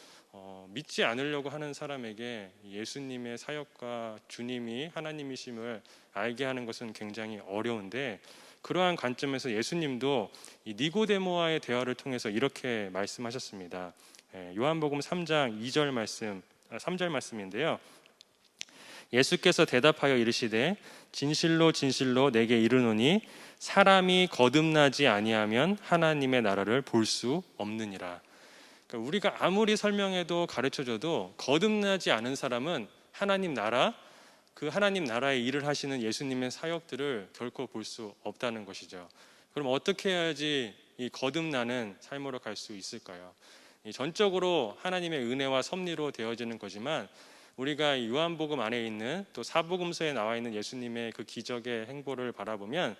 믿지 않으려고 하는 사람에게 예수님의 사역과 주님이 하나님이심을 알게 하는 것은 굉장히 어려운데, 그러한 관점에서 예수님도 이 니고데모와의 대화를 통해서 이렇게 말씀하셨습니다. 요한복음 3장 2절 말씀, 3절 말씀인데요. 예수께서 대답하여 이르시되 진실로 진실로 내게 이르노니 사람이 거듭나지 아니하면 하나님의 나라를 볼 수 없느니라. 그러니까 우리가 아무리 설명해도 가르쳐줘도 거듭나지 않은 사람은 하나님 나라, 그 하나님 나라의 일을 하시는 예수님의 사역들을 결코 볼 수 없다는 것이죠. 그럼 어떻게 해야지 이 거듭나는 삶으로 갈 수 있을까요? 전적으로 하나님의 은혜와 섭리로 되어지는 거지만 우리가 요한복음 안에 있는 또 사복음서에 나와 있는 예수님의 그 기적의 행보를 바라보면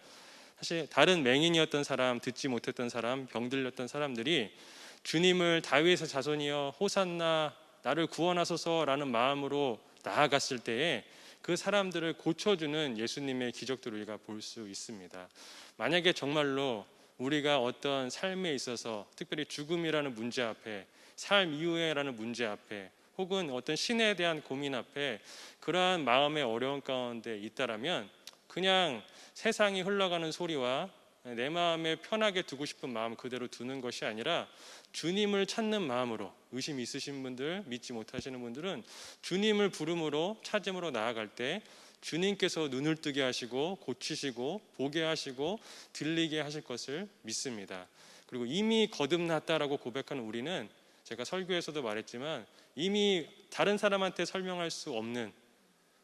사실 다른 맹인이었던 사람, 듣지 못했던 사람, 병들렸던 사람들이 주님을 다윗의 자손이여 호산나 나를 구원하소서라는 마음으로 나아갔을 때에 그 사람들을 고쳐주는 예수님의 기적들을 우리가 볼 수 있습니다. 만약에 정말로 우리가 어떤 삶에 있어서 특별히 죽음이라는 문제 앞에, 삶 이후에라는 문제 앞에, 혹은 어떤 신에 대한 고민 앞에 그러한 마음의 어려운 가운데 있다라면 그냥 세상이 흘러가는 소리와 내 마음에 편하게 두고 싶은 마음 그대로 두는 것이 아니라 주님을 찾는 마음으로, 의심 있으신 분들, 믿지 못하시는 분들은 주님을 부름으로 찾음으로 나아갈 때 주님께서 눈을 뜨게 하시고 고치시고 보게 하시고 들리게 하실 것을 믿습니다. 그리고 이미 거듭났다라고 고백하는 우리는, 제가 설교에서도 말했지만 이미 다른 사람한테 설명할 수 없는,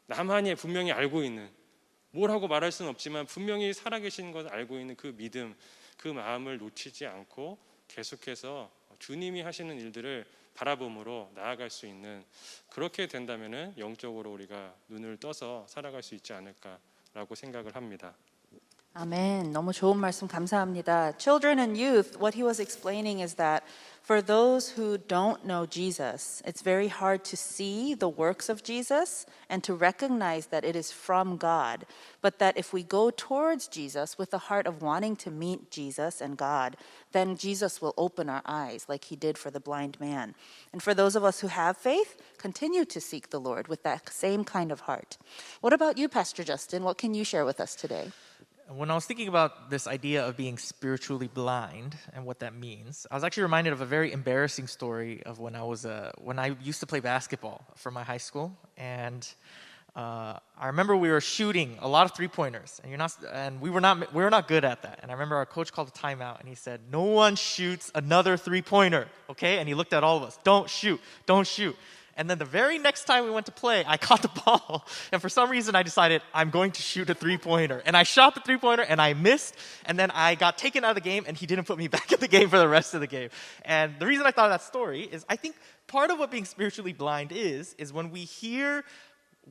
나만이 분명히 알고 있는, 뭐라고 말할 수는 없지만 분명히 살아계신 것을 알고 있는 그 믿음, 그 마음을 놓치지 않고 계속해서 주님이 하시는 일들을 바라봄으로 나아갈 수 있는, 그렇게 된다면은 영적으로 우리가 눈을 떠서 살아갈 수 있지 않을까라고 생각을 합니다. 아멘. 너무 좋은 말씀 감사합니다. Children and youth, what he was explaining is that for those who don't know Jesus, it's very hard to see the works of Jesus and to recognize that it is from God. But that if we go towards Jesus with the heart of wanting to meet Jesus and God, then Jesus will open our eyes like he did for the blind man. And for those of us who have faith, continue to seek the Lord with that same kind of heart. What about you, Pastor Justin? What can you share with us today? When I was thinking about this idea of being spiritually blind and what that means, I was actually reminded of a very embarrassing story of when I used to play basketball for my high school, and I remember we were shooting a lot of three-pointers, and we were not good at that. And I remember our coach called a timeout, and he said, "No one shoots another three-pointer, okay?" And he looked at all of us, "Don't shoot, don't shoot." And then the very next time we went to play, I caught the ball. And for some reason, I decided I'm going to shoot a three-pointer. And I shot the three-pointer, and I missed. And then I got taken out of the game, and he didn't put me back in the game for the rest of the game. And the reason I thought of that story is I think part of what being spiritually blind is when we hear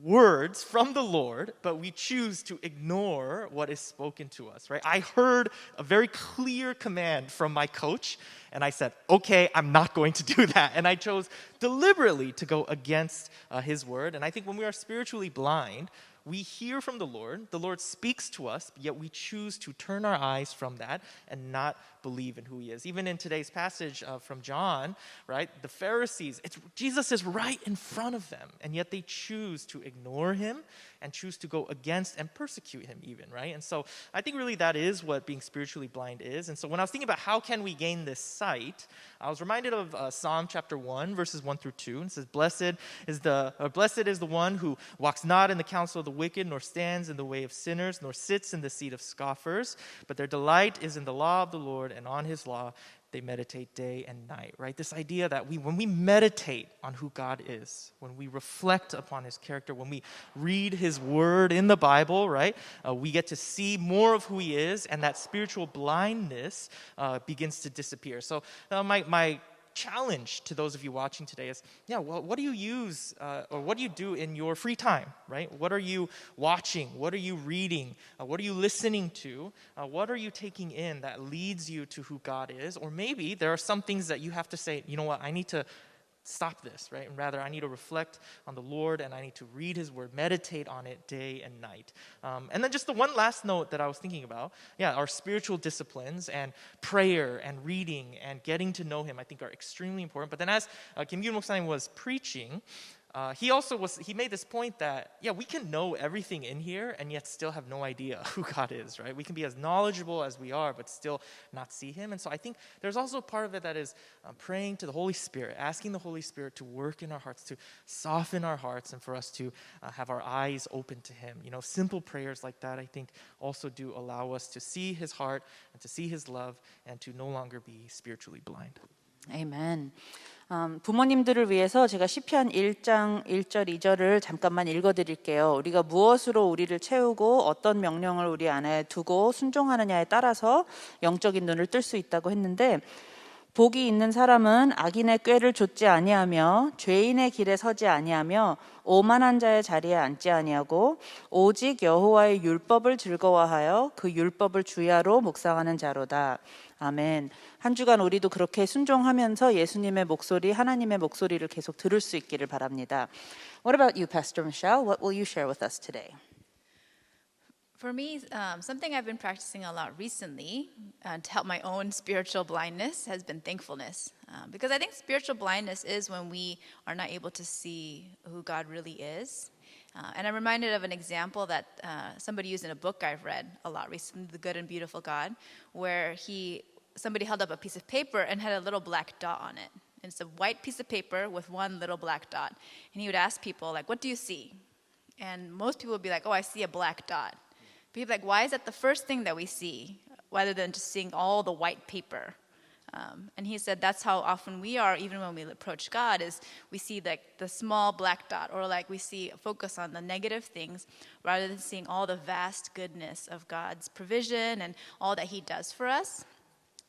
words from the Lord, but we choose to ignore what is spoken to us, right? I heard a very clear command from my coach, and I said, okay, I'm not going to do that. And I chose deliberately to go against his word. And I think when we are spiritually blind, we hear from the Lord speaks to us, yet we choose to turn our eyes from that and not believe in who he is. Even in today's passage from John, right, the Pharisees, Jesus is right in front of them, and yet they choose to ignore him and choose to go against and persecute him even, right? And so I think really that is what being spiritually blind is. And so when I was thinking about how can we gain this sight, I was reminded of Psalm chapter 1, verses 1 through 2. And it says, blessed is the one who walks not in the counsel of the wicked, nor stands in the way of sinners, nor sits in the seat of scoffers, but their delight is in the law of the Lord, and on his law they meditate day and night, right? This idea that when we meditate on who God is, when we reflect upon his character, when we read his word in the Bible, right, we get to see more of who he is, and that spiritual blindness begins to disappear. So my challenge to those of you watching today is, what do you use or what do you do in your free time, right? What are you watching? What are you reading? What are you listening to? What are you taking in that leads you to who God is? Or maybe there are some things that you have to say, you know what, I need to stop this, right? And rather, I need to reflect on the Lord, and I need to read his word, meditate on it day and night. And then just the one last note that I was thinking about, our spiritual disciplines and prayer and reading and getting to know him, I think are extremely important. But then as Kim Gyun Moksa님 was preaching, he made this point that, we can know everything in here and yet still have no idea who God is, right? We can be as knowledgeable as we are, but still not see him. And so I think there's also a part of it that is praying to the Holy Spirit, asking the Holy Spirit to work in our hearts, to soften our hearts, and for us to have our eyes open to him. Simple prayers like that, I think, also do allow us to see his heart and to see his love and to no longer be spiritually blind. Amen. 부모님들을 위해서 제가 시편 1장 1절 2절을 잠깐만 읽어드릴게요. 우리가 무엇으로 우리를 채우고 어떤 명령을 우리 안에 두고 순종하느냐에 따라서 영적인 눈을 뜰 수 있다고 했는데, 복이 있는 사람은 악인의 꾀를 좇지 아니하며 죄인의 길에 서지 아니하며 오만한 자의 자리에 앉지 아니하고 오직 여호와의 율법을 즐거워하여 그 율법을 주야로 묵상하는 자로다. 아멘. 한 주간 우리도 그렇게 순종하면서 예수님의 목소리, 하나님의 목소리를 계속 들을 수 있기를 바랍니다. What about you, Pastor Michelle? What will you share with us today? For me, something I've been practicing a lot recently to help my own spiritual blindness has been thankfulness. Because I think spiritual blindness is when we are not able to see who God really is. And I'm reminded of an example that somebody used in a book I've read a lot recently, The Good and Beautiful God, where somebody held up a piece of paper and had a little black dot on it. And it's a white piece of paper with one little black dot. And he would ask people, like, what do you see? And most people would be like, oh, I see a black dot. But he'd be like, why is that the first thing that we see, rather than just seeing all the white paper? And he said that's how often we are, even when we approach God, is we see like the small black dot, or like we focus on the negative things rather than seeing all the vast goodness of God's provision and all that he does for us,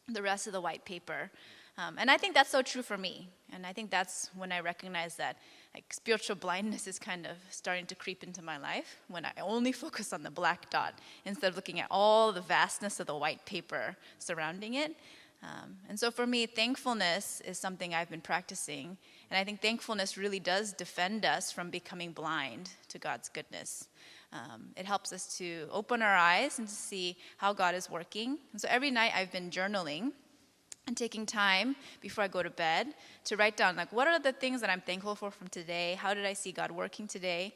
the rest of the white paper. And I think that's so true for me. And I think that's when I recognize that like spiritual blindness is kind of starting to creep into my life, when I only focus on the black dot instead of looking at all the vastness of the white paper surrounding it. And so for me, thankfulness is something I've been practicing. And I think thankfulness really does defend us from becoming blind to God's goodness. It helps us to open our eyes and to see how God is working. And so every night I've been journaling and taking time before I go to bed to write down, like, what are the things that I'm thankful for from today? How did I see God working today?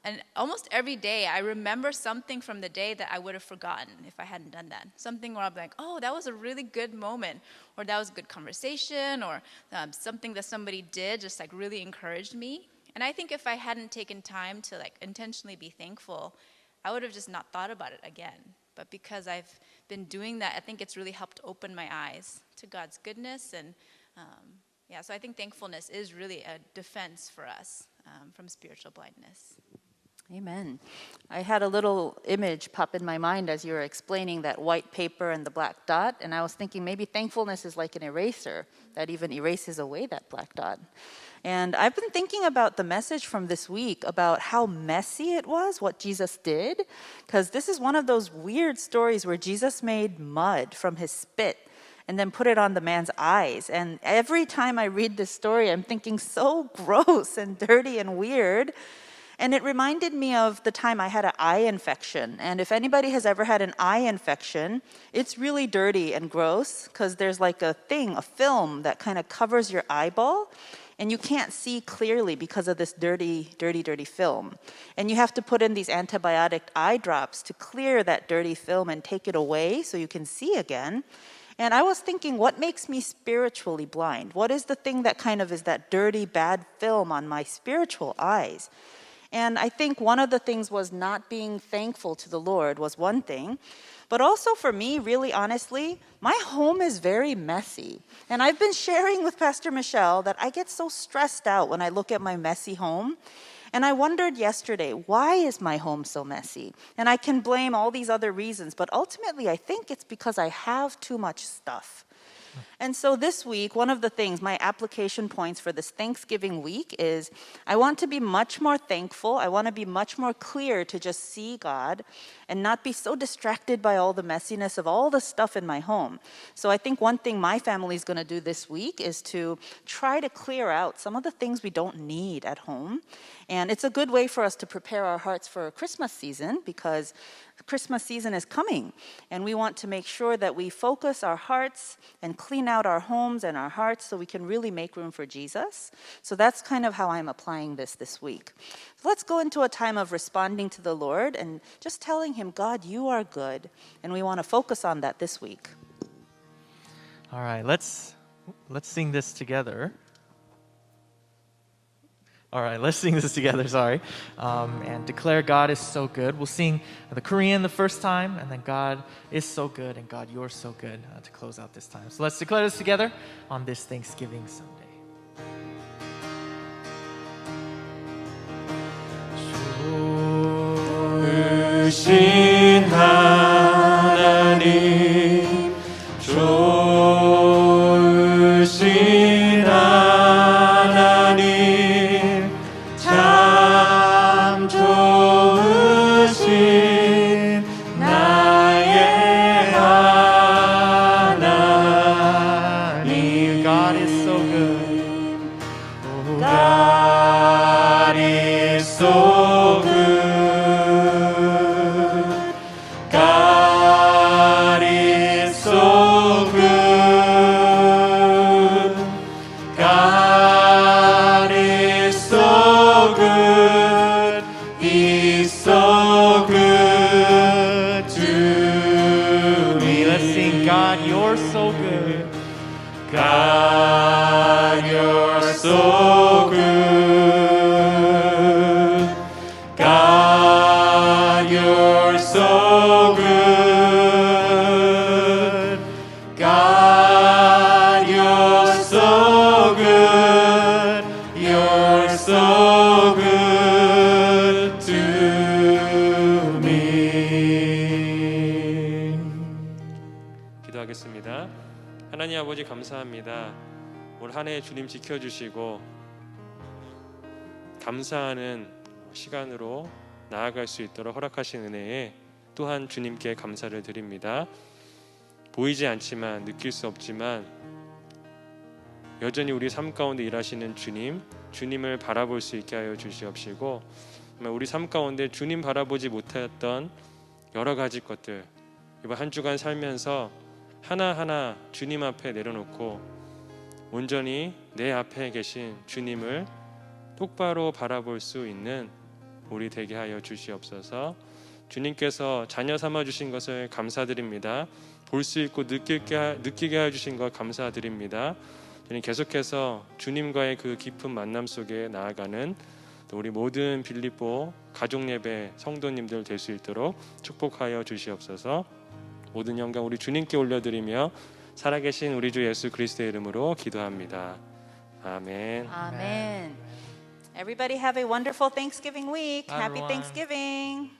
And almost every day, I remember something from the day that I would have forgotten if I hadn't done that. Something where I'm like, oh, that was a really good moment, or that was a good conversation, or something that somebody did just like really encouraged me. And I think if I hadn't taken time to like intentionally be thankful, I would have just not thought about it again. But because I've been doing that, I think it's really helped open my eyes to God's goodness and Yeah, so I think thankfulness is really a defense for us from spiritual blindness. Amen. I had a little image pop in my mind as you were explaining that white paper and the black dot, and I was thinking maybe thankfulness is like an eraser that even erases away that black dot. And I've been thinking about the message from this week about how messy it was, what Jesus did, because this is one of those weird stories where Jesus made mud from his spit and then put it on the man's eyes. And every time I read this story, I'm thinking so gross and dirty and weird. And it reminded me of the time I had an eye infection. And if anybody has ever had an eye infection, it's really dirty and gross because there's like a film that kind of covers your eyeball. And you can't see clearly because of this dirty, dirty, dirty film. And you have to put in these antibiotic eye drops to clear that dirty film and take it away so you can see again. And I was thinking, what makes me spiritually blind? What is the thing that kind of is that dirty, bad film on my spiritual eyes? And I think one of the things was not being thankful to the Lord was one thing. But also for me, really honestly, my home is very messy. And I've been sharing with Pastor Michelle that I get so stressed out when I look at my messy home. And I wondered yesterday, why is my home so messy? And I can blame all these other reasons, but ultimately I think it's because I have too much stuff. And so this week, one of the things, my application points for this Thanksgiving week is I want to be much more thankful. I want to be much more clear to just see God and not be so distracted by all the messiness of all the stuff in my home. So I think one thing my family is going to do this week is to try to clear out some of the things we don't need at home. And it's a good way for us to prepare our hearts for Christmas season because Christmas season is coming, and we want to make sure that we focus our hearts and clean out our homes and our hearts so we can really make room for Jesus. So that's kind of how I'm applying this week. So let's go into a time of responding to the Lord and just telling him, God, you are good, and we want to focus on that this week. All right, let's sing this together. All right, let's sing this together, sorry. And declare God is so good. We'll sing the Korean the first time, and then God is so good, and God, you're so good to close out this time. So let's declare this together on this Thanksgiving Sunday. 좋으신 하나님, 좋으신 하나님, 참 좋으신 나의 하나님. God is so good. God is so good. God is so good. God is so good. He's so good to me. Let's sing God, you're so good. God, you're so good. God, you're so good. God, you're so good. You're so good to me. 기도하겠습니다. 하나님 아버지 감사합니다. 올 한 해 주님 지켜주시고 감사하는 시간으로 나아갈 수 있도록 허락하신 은혜에 또한 주님께 감사를 드립니다. 보이지 않지만 느낄 수 없지만 여전히 우리 삶 가운데 일하시는 주님, 주님을 바라볼 수 있게 하여 주시옵시고 우리 삶 가운데 주님 바라보지 못했던 여러 가지 것들 이번 한 주간 살면서 하나하나 주님 앞에 내려놓고 온전히 내 앞에 계신 주님을 똑바로 바라볼 수 있는 우리 되게 하여 주시옵소서. 주님께서 자녀 삼아 주신 것을 감사드립니다. 볼 수 있고 느끼게 하여 주신 것 감사드립니다. 저는 계속해서 주님과의 그 깊은 만남 속에 나아가는 또 우리 모든 빌립보 가족 예배 성도님들 될 수 있도록 축복하여 주시옵소서. 모든 영광 우리 주님께 올려드리며 살아계신 우리 주 예수 그리스도의 이름으로 기도합니다. 아멘. Amen. Everybody have a wonderful Thanksgiving week. Bye, Happy everyone. Thanksgiving.